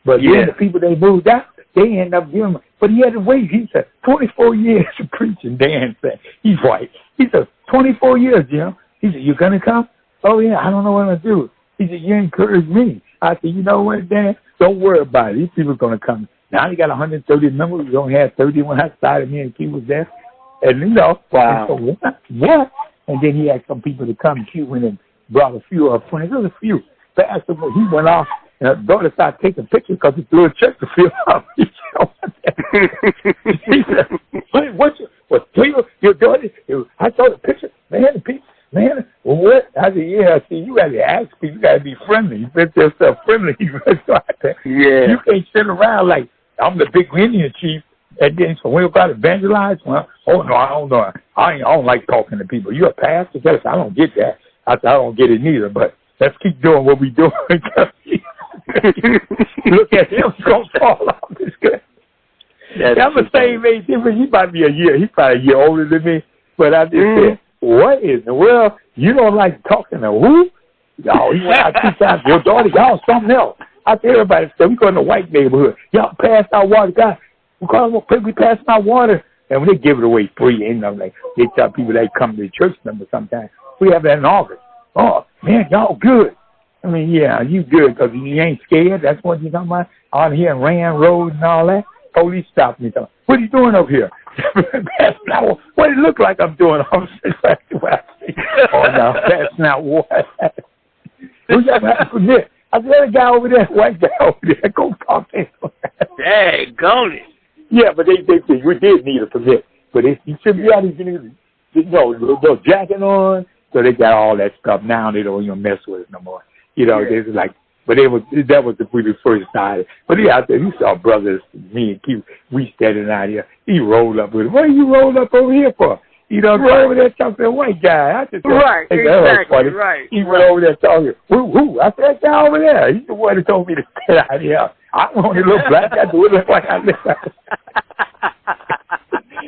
but then the people they moved out. They end up giving him, but he had to wait. He said, 24 years of preaching. Dan said, he's white. He said, 24 years, Jim. He said, you going to come? Oh, yeah, I don't know what I'm going to do. He said, you encourage me. I said, you know what, Dan? Don't worry about it. These people are going to come. Now they got 130 members. We only had 31 outside of me and he was there. And, wow. So, what? And then he had some people to come. He went and brought a few of friends. There was a few. Pastor, he went off. And her daughter started taking pictures because he threw a check to fill up. He said, what's your daughter? I saw the picture. Man, what? I said, yeah. See, you got to ask people. You got to be friendly. You make yourself friendly. You can't sit around like, I'm the big Indian chief. And then, so when we got to evangelize, well, oh, no, I don't know. I don't like talking to people. You a pastor? Yes, I don't get that. I said, I don't get it neither, but let's keep doing what we doing. Look at him, he's going to fall off. I'm the same age. He might be a year. He's probably a year older than me. But I just said, what in the world? You don't like talking to who? Y'all, he went out 2 times. Your daughter, y'all, something else. I tell everybody, we go in the white neighborhood. Y'all pass our water. God, we pass our water. And when they give it away free, like they tell people they come to the church member sometimes. We have that in August. Oh, man, y'all good. I mean, yeah, you good because you ain't scared. That's what you're talking about. Out here in Rand Road and all that. Police stopped me. What are you doing up here? What it look like I'm doing? Oh, no, that's not what. We got to permit. I said, that guy over there, white guy over there, go talk to him. Daggone it. Yeah, but they said we did need a permit. But you should be out these jacket on. So they got all that stuff. Now they don't even mess with it no more. They was like, but that was we first started. But out there, you saw brothers, me and Keith, we standing out here. He rolled up with him. What are you rolled up over here for? Go over there talking to a white guy. I just right, exactly, right. He went over there talking. Who? I said, that guy over there. He's the one that told me to stay out here. I want a little black guy to look like I live.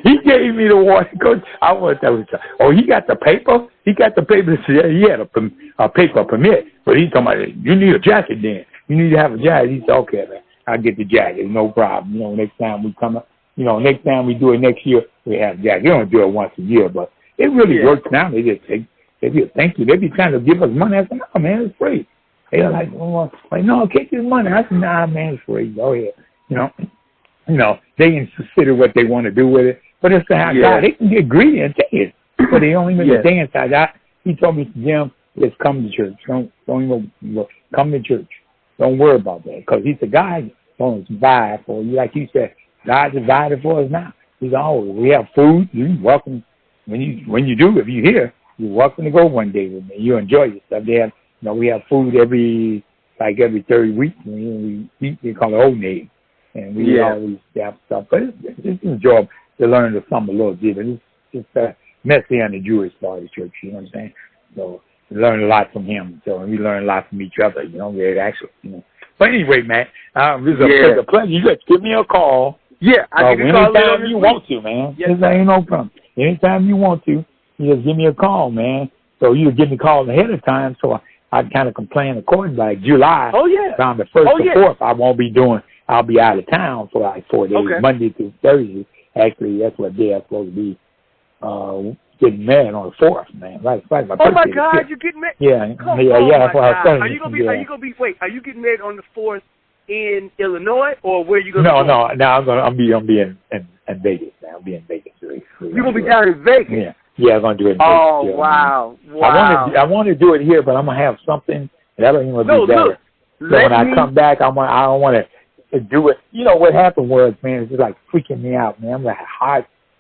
He gave me the warning. I want to tell you. Oh, he got the paper? He got the paper. He had a paper permit. But he's talking about, you need a jacket then. You need to have a jacket. He said, okay, man, I'll get the jacket. No problem. Next time we come up, next time we do it next year, we have Jack. You don't do it once a year, but it really works now. They just say, thank you. They be trying to give us money. I said, no, man, it's free. They're like, no, take this money. I said, nah, man, it's free. Go ahead. They can consider what they want to do with it. But it's the house. They can get greedy and take it. But they don't even dance like that. He told me, Jim, just come to church. Don't even come to church. Don't worry about that. Because he said, God wants to provide for you. Like you said, God provided for us now. He's always, we have food. You're welcome. When you do, if you're here, you're welcome to go one day with me. You enjoy yourself. We have food every 30 weeks. We eat, they call it old name. And we always have stuff. But it's enjoyable to learn the something a little different. It's just messy on the Jewish part of the church, you know what I'm saying? So we learn a lot from him. So we learn a lot from each other, But anyway, man, it's a pleasure. You just give me a call. Yeah, I can call anytime you want to, man. Yes. This ain't no problem. Anytime you want to, you just give me a call, man. So you give me a call ahead of time, so I kind of can plan accordingly. Like July, around the 1st or 4th, I'll be out of town for like 4 days, Monday through Thursday. Actually, that's what day I'm supposed to be getting married on the 4th, man. Right, my birthday. Oh my God, you're getting married? Yeah. That's what I was saying. Are you gonna be? Wait, are you getting married on the 4th in Illinois, or where are you gonna? No. I'll be in Vegas. Man. I'll be in Vegas. You're gonna be down in Vegas. Yeah, I'm gonna do it in Vegas. Oh wow. I want to do it here, but I'm gonna have something that'll even be better. So when I come back, I don't want to do it. You know what happened was, man, it's just like freaking me out, man. I'm like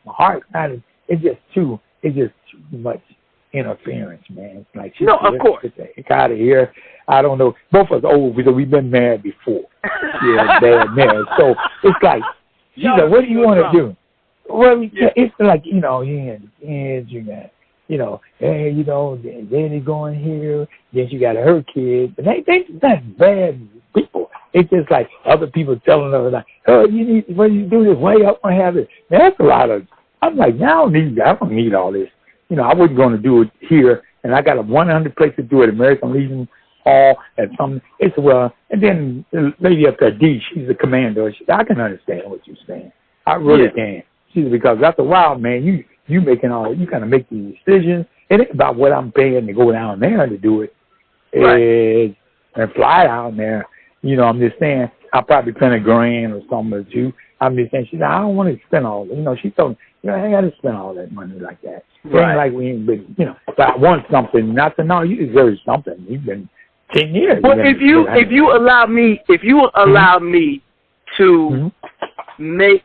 my heart it's just too much interference, man. It's like of course. It's out of here. I don't know. Both of us old because we've been married before. Bad married. So it's like, what do you want to do? Well, it's like, you got, then they going here, then you got her kids. And they not bad people. It's just like other people telling them, like, oh, when you do this, way up and have it. Man, that's a lot of, I'm like, I don't need all this. I wasn't going to do it here, and I got a 100 place to do it, American Legion Hall, and something. And then the lady up there, D, she's the commander. I can understand what you're saying. I really can. Because after a while, man, you making you kind of make the decisions. It ain't about what I'm paying to go down there to do it. Right. And fly down there. I'm just saying, I'll probably spend $1,000 or something or two. I'm just saying, she said, I don't want to spend all that. She told me, I ain't got to spend all that money like that. It ain't like we ain't been, but I want something. Not to know, you deserve something. You've been 10 years. Well, if you allow me to make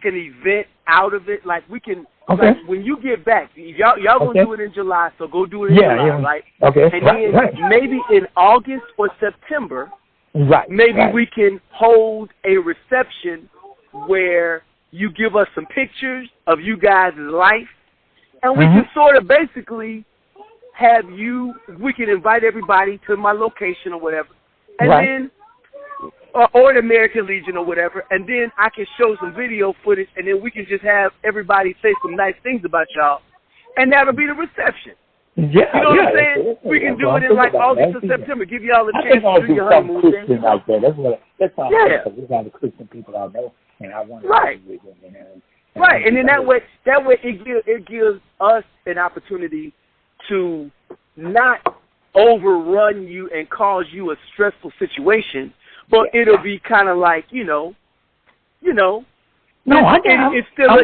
an event out of it, like we can. Okay. Like when you get back, y'all gonna do it in July, so go do it in July, right? Okay. And then maybe in August or September, maybe we can hold a reception where you give us some pictures of you guys' life, and we can sort of basically have you. We can invite everybody to my location or whatever, and then. Or the American Legion or whatever, and then I can show some video footage, and then we can just have everybody say some nice things about y'all, and that'll be the reception. Yeah, you know what I'm saying? We can do it in like August or September. Give y'all a chance to do your honeymoon thing. Like that. That's what there's a lot of Christian people I know, and I want to be with them. Right, and then that way it gives us an opportunity to not overrun you and cause you a stressful situation. But it'll be kind of like, No, I'm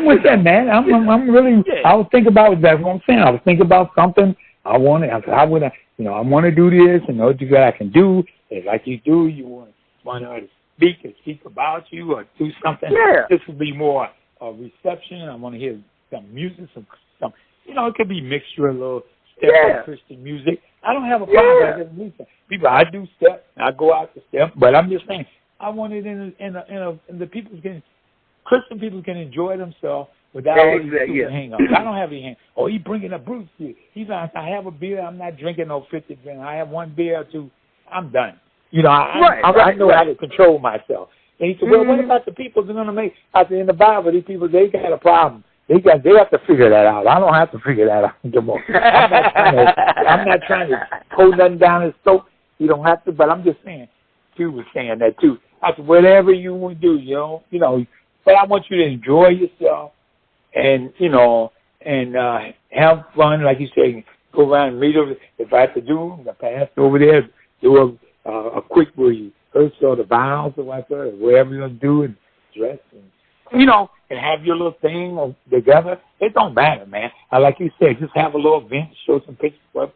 with that, man. I'm really. I was thinking about that. What I'm saying, I was thinking about something. I want to do this, and what I can do. And like you do, you want to speak about you, or do something. Yeah. This will be more a reception. I want to hear some music, some. It could be mixture, a little step of Christian music. I don't have a problem with that. People, I do step, I go out to step, but I'm just saying, I want it in the people Christian people can enjoy themselves without hang-ups. I don't have any hang. Oh, he bringing a Bruce here. He's like, I have a beer. I'm not drinking no 50 drink. I have one beer or two. I'm done. I know how to control myself. And he said, well, what about the people that are going to make? I said, in the Bible, these people, they got a problem. They have to figure that out. I don't have to figure that out anymore. I'm not trying to pull nothing down his throat. You don't have to, but I'm just saying, Q was saying that too. I said, whatever you want to do, but I want you to enjoy yourself and, and have fun, like you say, go around and meet over. If I have to do, I pass over there, do a quick rehearsal of the vows or whatever, whatever you're going to do, and dress and, and have your little thing together. It don't matter, man. Like you said, just have a little event, show some pictures. What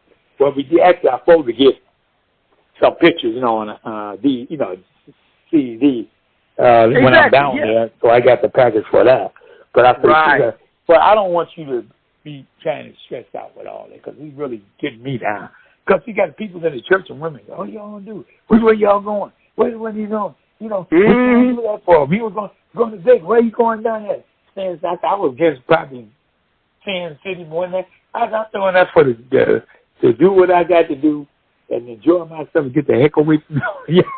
we did, actually, I supposed to get some pictures, on CD when I'm down there, so I got the package for that. But I said, but I don't want you to be trying to stress out with all that, because it's really getting me down. Because you got people in the church and women, what y'all going to do? Where y'all going? What are you doing? What you do that for? If he was going to Vegas, where you going down there? I was just probably 10 cities more than that. I'm doing that for to do what I got to do and enjoy myself and get the heck away from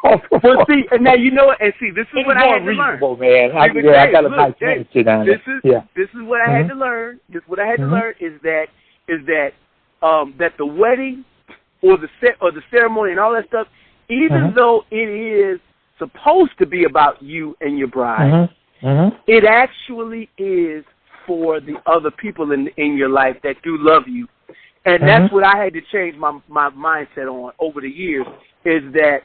Well, see, and now you know what? And see, this is what I had to learn. Man. I got a nice sit down this is what I had to learn. This is what I had to learn is that that the wedding or the ceremony and all that stuff, even though it is supposed to be about you and your bride, it actually is for the other people in your life that do love you. And that's what I had to change my mindset on over the years, is that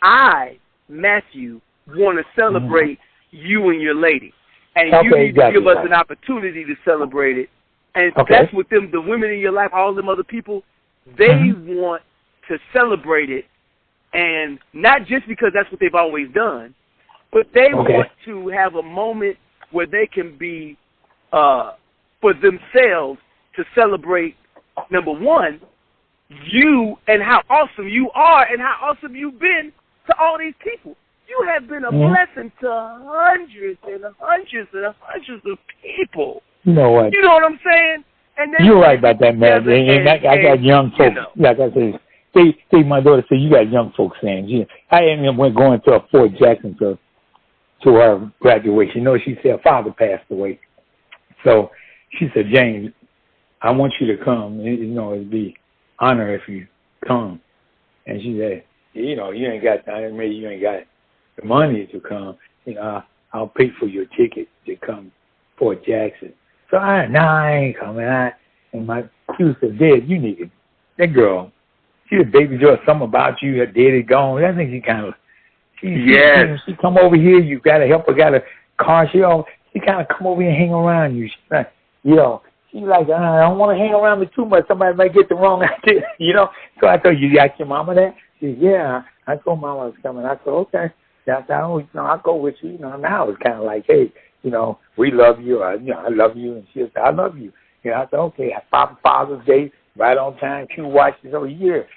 I, Matthew, want to celebrate you and your lady. And you need to give us an opportunity to celebrate it. And that's what the women in your life, all them other people, they want to celebrate it. And not just because that's what they've always done, but they want to have a moment where they can be for themselves to celebrate, number one, you and how awesome you are and how awesome you've been to all these people. You have been a blessing to hundreds and hundreds and hundreds of people. You know what? You know what I'm saying? And then you're right about that, man. And I got young folks, like I said. See, my daughter said, you got young folks saying, I went going to a Fort Jackson to her graduation. She said her father passed away. So she said, James, I want you to come. It'd be honor if you come. And she said, you ain't got time. Maybe you ain't got the money to come. I'll pay for your ticket to come Fort Jackson. So I ain't coming. And my Q said, Dad, you need it. That girl, she a baby girl, something about you, her daddy gone. I think she kind of, she come over here, you got to help her, got a car, she kind of come over here and hang around you. She's like, she's like, I don't want to hang around me too much. Somebody might get the wrong idea, So I told you asked your mama that? She said, yeah. I told mama I was coming. I said, okay. I said, I'll go with you. Now it's kind of like, hey, we love you. I love you. And she said, I love you. I said, okay. Father's Day, right on time. Q watches over here.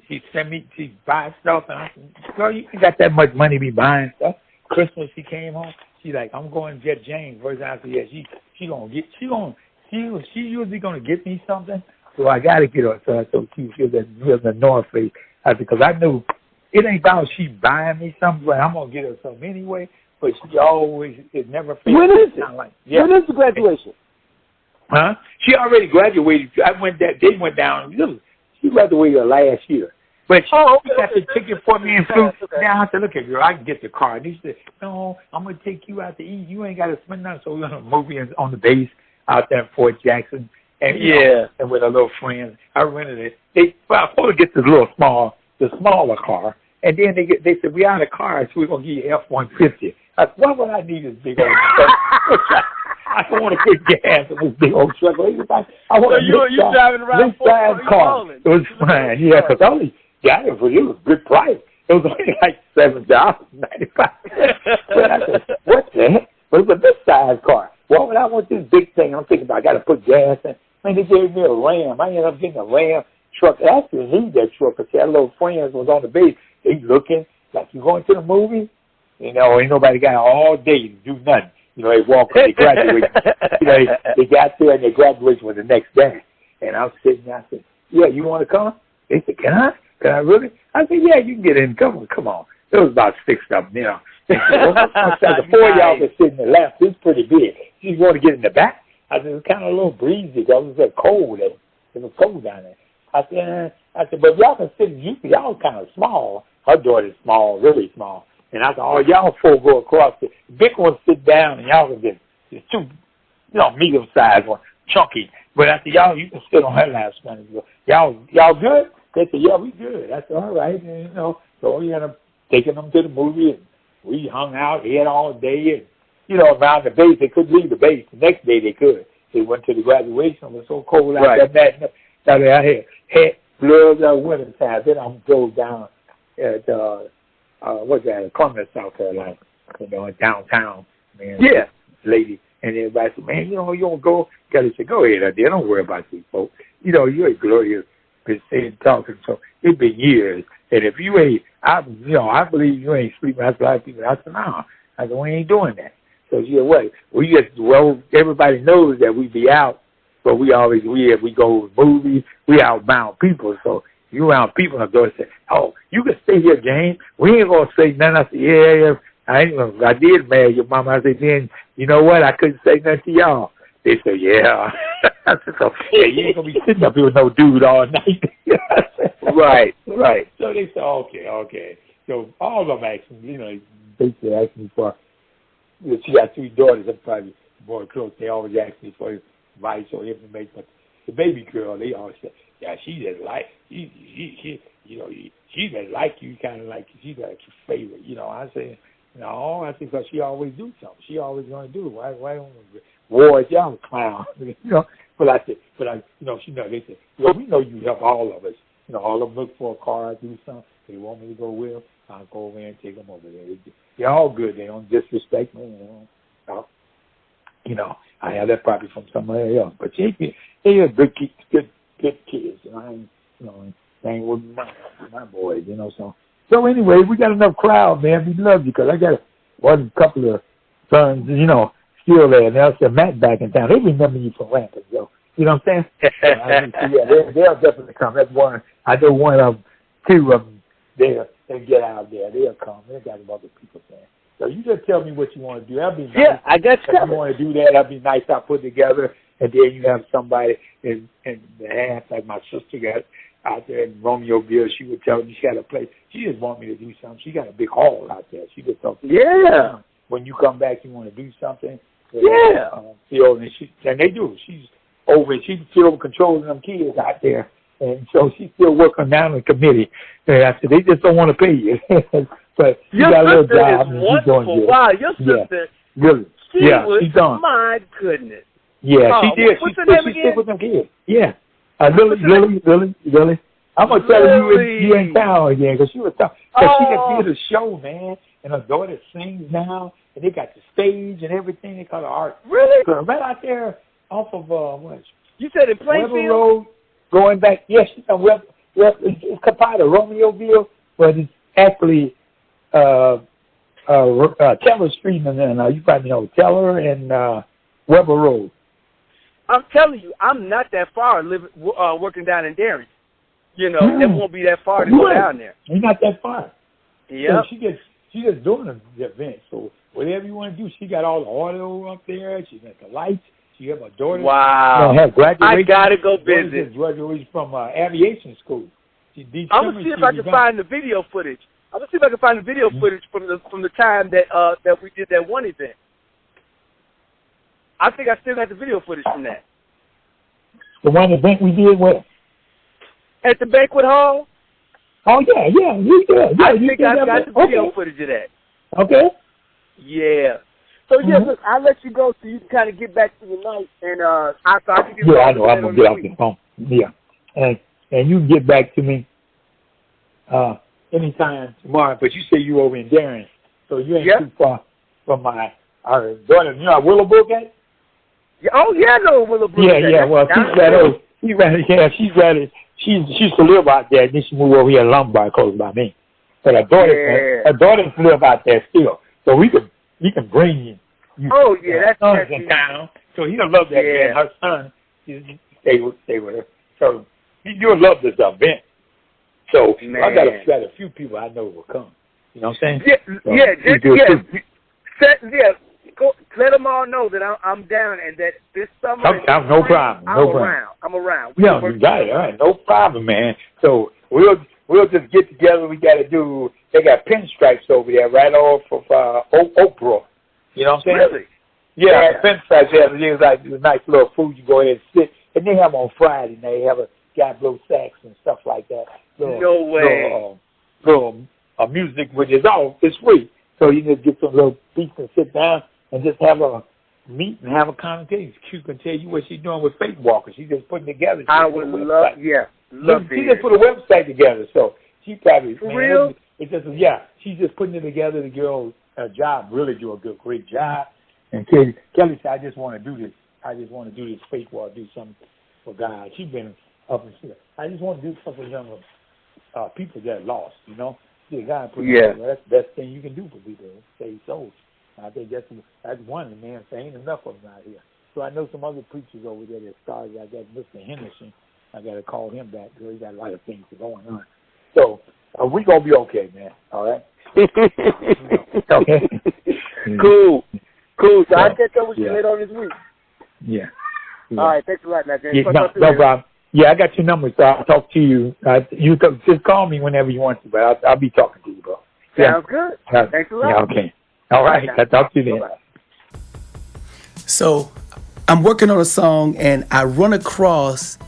She sent me, she buy stuff. And I said, girl, you ain't got that much money to be buying stuff. Christmas, she came home. She like, I'm going to get Jane. First I said, yeah, she usually gonna get me something. So I gotta get her. So I told she was in the North Face. I said, because I knew it ain't about she buying me something, but I'm gonna get her something anyway. But she always, it never fails. When is it? Like, when is the graduation? Huh? She already graduated. They went down. She graduated last year. But she got the ticket for me and flew down. I said, look at girl, I can get the car. And he said, no, I'm going to take you out to eat. You ain't got to spend nothing. So we're going to movie on the base out there in Fort Jackson. And and with a little friend. I rented it. I supposed to get the smaller car. And then they said, we out of cars, so we're going to give you F-150. I said, why would I need this big old truck? I don't want to put gas in this big old truck. I want you driving around this car. It was fine, because I only got it for you. It was a good price. It was only like $7.95. But I said, what the heck? But it was this size car. Why would I want this big thing? I'm thinking about I got to put gas in. Man, they gave me a Ram. I ended up getting a Ram truck. I actually need that truck because that little friends was on the base. They looking like you going to the movie. Ain't nobody got all day to do nothing. They walk and they graduate. They got there and they graduation was the next day. And I was sitting there. I said, yeah, you want to come? They said, can I? Can I really? I said, yeah, you can get in. Come on. There was about 6 of them, The 4 of y'all that sit in the left, it's pretty big. You want to get in the back? I said, it's kind of a little breezy because it was cold. It was cold down there. I said, but y'all can sit, y'all kind of small. Her daughter's small, really small. And I said, oh, y'all four go across. The big one sit down, and y'all can get two, medium-sized one, chunky. But I said, y'all, you can sit on her lap, Spanish. Y'all good? They said, yeah, we good. I said, all right. And, so we ended up taking them to the movie, and we hung out here all day. And, around the base, they couldn't leave the base. The next day they could. They went to the graduation. It was so cold out there. I had gloves out winter time. Then I drove down at, Columbus, South Carolina, in downtown. Man, yeah. Lady. And everybody said, man, you don't go. Kelly said, go ahead, there. Don't worry about these folks. You're a glorious been saying, talking. So it's been years. And if you ain't, I believe you ain't sleeping after black people. I said, no. I said, we ain't doing that. So she said, what? Everybody knows that we be out, but we go to movies. We outbound people. So you around people, and the door said, oh, you can stay here, Jane. We ain't going to say nothing. I said, yeah. I did marry your mama. I said, then, you know what? I couldn't say nothing to y'all. They said, yeah. I said, so, yeah, you ain't going to be sitting up here with no dude all night. Right. So they said, okay. So all of them asked me, basically asked me for, she got 3 daughters. I'm probably more close. They always ask me for advice or information. But the baby girl, they always say, yeah, she just like, she just like you, kind of like, she's like your favorite. I say, no, I think because she always do something. She always going to do it. Why don't Wars, y'all clown. But I said, she know, they said, well, we know you help all of us. All of them look for a car, do something. They want me to go with them. I'll go over there and take them over there. They're all good. They don't disrespect me. I have that probably from somewhere else. But they are good kids. I ain't with my boys, So anyway, we got enough crowd, man. We love you because I got a couple of sons, still there. And they'll say, Matt back in town. They remember you from Rampant, yo. You know what I'm saying? They'll definitely come. That's one. I know one of them, 2 of them, they'll get out there. They'll come. They got other people there. So you just tell me what you want to do. That'd be nice. Yeah, I got you. If you want to do that, that'd be nice. I'll put together, and then you have somebody in the half, like my sister got out there in Romeoville. She would tell me she got a place. She just want me to do something. She got a big hall out there. She just thought, yeah. When you come back, you want to do something. Yeah. And they do. She's still controlling them kids out there. And so she's still working down the committee. And I said, they just don't want to pay you. But your got a little sister job. Is wonderful. Wow, your sister. Really. She's done. My goodness. Yeah, she did. What's her name again? She stick with them kids. Yeah. Lily. I'm going to tell you in town again because she was talking. She can do the show, man. And her daughter sings now. And they got the stage and everything. They call it art. Really? So right out there off of, what? You said in Plainfield? Weber Road, going back. Yes, it's Capata, Romeoville, but it's actually Teller Street, and then you probably know Teller and Weber Road. I'm telling you, I'm not that far working down in Darien. It won't be that far to go down there. You're not that far. Yeah. So she's just doing the event. So whatever you want to do, she got all the audio up there. She got the lights. She have a daughter. Wow. Have graduation. I gotta go visit. Graduation from aviation school. I'm gonna see if I can find the video footage. I'm gonna see if I can find the video footage from the time that we did that one event. I think I still got the video footage from that. The one event we did with? At the banquet hall? Oh, yeah, you did. I think I got the video footage of that. Okay. Yeah. So, look, I'll let you go so you can kind of get back to your night. And I can get I know. I'm going to get off the phone. Yeah. And you can get back to me anytime tomorrow. But you say you over in Darien. So you ain't too far from our daughter. You know how Willowbrook at? Yeah, I know Willowbrook. Yeah. Well, she's ready. She used to live out there. Then she moved over here to Lombard, close by me. But her daughters live out there still. So we can bring you. That's in town. So he'll love that man. Her son, stay with her. So you'll love this event. So I got a few people I know will come. You know what I'm saying? let them all know that I'm down and that this summer. No problem. I'm around. Yeah, you got it. All right, no problem, man. So we'll just get together. We got to do. They got pinstripes over there, right off of Oprah. You know what I'm saying? Really? Yeah, pinstripes. There's like a nice little food. You go ahead and sit, and they have on Friday. And they have a guy blow sax and stuff like that. No way. Little music, which is it's free. So you just get some little beats and sit down and just have a meet and have a conversation. She can tell you what she's doing with Faith Walker. She's just putting together. I would love to. She just put a website together, so she probably for real. It's just she's just putting it together to give her a job, really do a great job. And Kelly said, I just want to do this. I just want to do this Faith Walker, do something for God. She's been up and shit. I just want to do something for young people that are lost, you know. See, God put that's the best thing you can do for people, save souls. I think that's one, man. There ain't enough of them out here. So I know some other preachers over there that started. I got Mr. Henderson. I got to call him back because he got a lot of things going on. So we going to be okay, man. All right? Okay. Cool. So I'll catch up with you later on this week. Yeah. All right. Thanks a lot, Matt. No problem. Yeah, I got your number, so I'll talk to you. You just call me whenever you want to, but I'll be talking to you, bro. Sounds good. Thanks a lot. Yeah, okay. All right. I'll talk to you then. So I'm working on a song, and I run across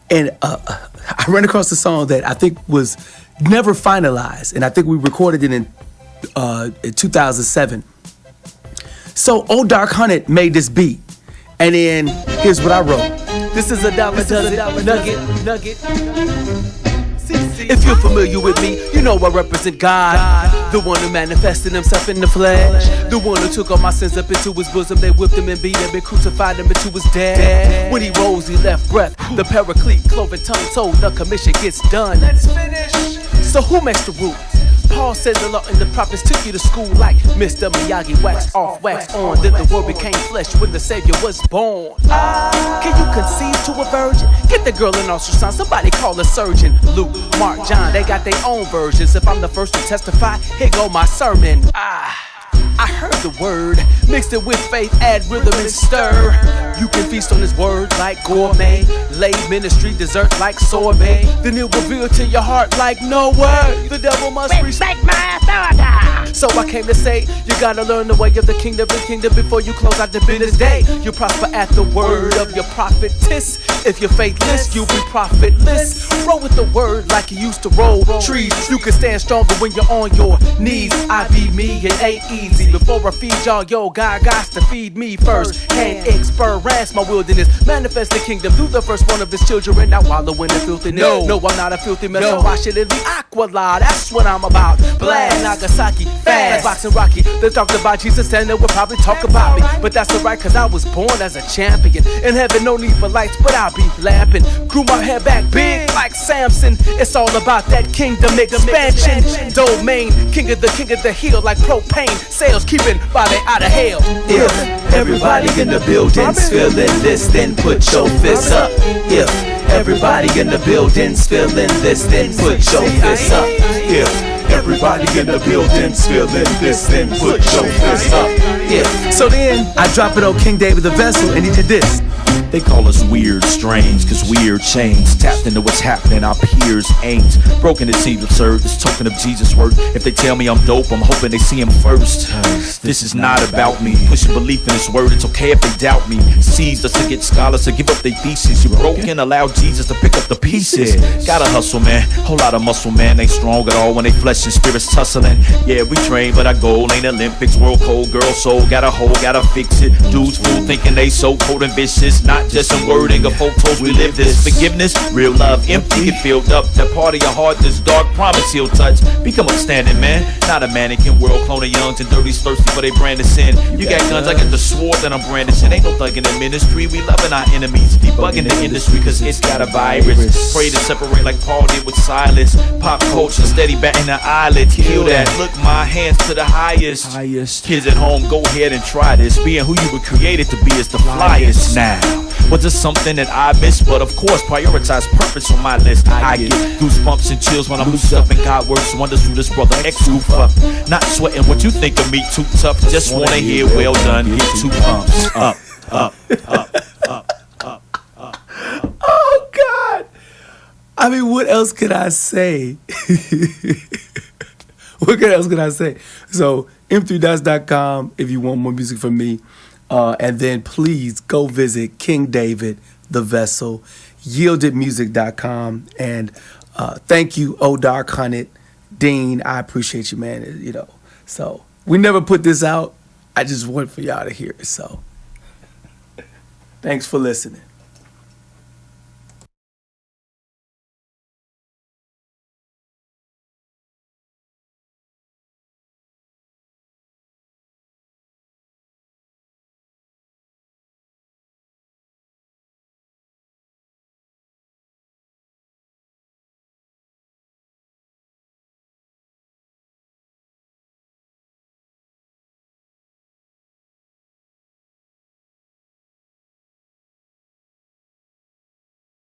a song that I think was never finalized, and I think we recorded it in 2007. So Old Dark Hunted made this beat, and then here's what I wrote. This is a dollar nugget. If you're familiar with me, you know I represent God, the one who manifested himself in the flesh, the one who took all my sins up into his bosom. They whipped him and beat him and crucified him into his death. When he rose, he left breath. The paraclete, cloven tongue, told the commission gets done. Let's finish. So who makes the rules? Paul said the law and the prophets took you to school like Mr. Miyagi, wax off, wax on. Then the word became flesh when the Savior was born. Can you conceive to a virgin? Get the girl an ultrasound, somebody call a surgeon. Luke, Mark, John, they got their own versions. If I'm the first to testify, here go my sermon. I heard the word, mixed it with faith, add rhythm and stir. You can feast on his word like gourmet, lay ministry dessert like sorbet. Then it will reveal to your heart like no word. The devil must respect my authority. So I came to say, you gotta learn the way of the kingdom before you close out the business day. You prosper at the word of your prophetess. If you're faithless, you'll be profitless. Roll with the word like you used to roll trees. You can stand stronger when you're on your knees. I be me, it ain't easy. Before I feed y'all, God got to feed me first. Hand experience my wilderness. Manifest the kingdom through the firstborn of his children. Not wallow in the filthiness. No, I'm not a filthy mess. I wash it in the aqua la. That's what I'm about. Blast, Nagasaki, fast, boxing Rocky. They talked about Jesus and they would probably talk about me. But that's alright, cause I was born as a champion. In heaven, no need for lights, but I'll be lapping. Grew my hair back big like Samson. It's all about that kingdom expansion. Domain, king of the hill like propane. Sales keeping body out of hell. If everybody in the building's feeling this, then put your fists up. If everybody in the building's feeling this, then put your fists up. If everybody in the building's feeling this, then put your fists up. If. So then I drop it on King David the Vessel, and he did this. They call us weird, strange, cause we're changed. Tapped into what's happening, our peers ain't. Broken, it seems absurd, this token of Jesus' word. If they tell me I'm dope, I'm hoping they see him first. This is not about me, pushing belief in his word. It's okay if they doubt me. Seized us to get scholars to give up their thesis. You're broken, allow Jesus to pick up the pieces. Gotta hustle, man, whole lot of muscle, man. Ain't strong at all when they flesh and spirits tussling. Yeah, we train, but our goal ain't Olympics. World cold, girl soul, got a hole, gotta fix it. Dudes fool thinking they so cold and vicious. Not just some wording of photos, we live this. Forgiveness, real love, empty, get filled up. That part of your heart, this dark promise he'll touch. Become upstanding, man, not a mannequin. World clone of youngs and dirties thirsty for their brand of sin. You got guns, I got the sword that I'm brandishing. Ain't no thugging in ministry, we loving our enemies. Debugging the industry, cause it's got a virus. Pray to separate like Paul did with Silas. Pop culture, steady batting the eyelids. Kill that, look my hands to the highest. Kids at home, go ahead and try this. Being who you were created to be is the flyest now. Was it something that I missed? But of course, prioritize purpose on my list. I get goosebumps and chills when I'm loose up, and God works wonders through this brother X roof up. Not sweating what you think of me too tough. Just wanna hear well done. Get 2 pumps up, up, up, up, up, up. Oh God! I mean, what else could I say? What else could I say? So m3dots.com if you want more music from me. And then please go visit King David, The Vessel, yieldedmusic.com. And thank you, O Dark Hunted, Dean. I appreciate you, man. You know, so we never put this out. I just want for y'all to hear it. So thanks for listening.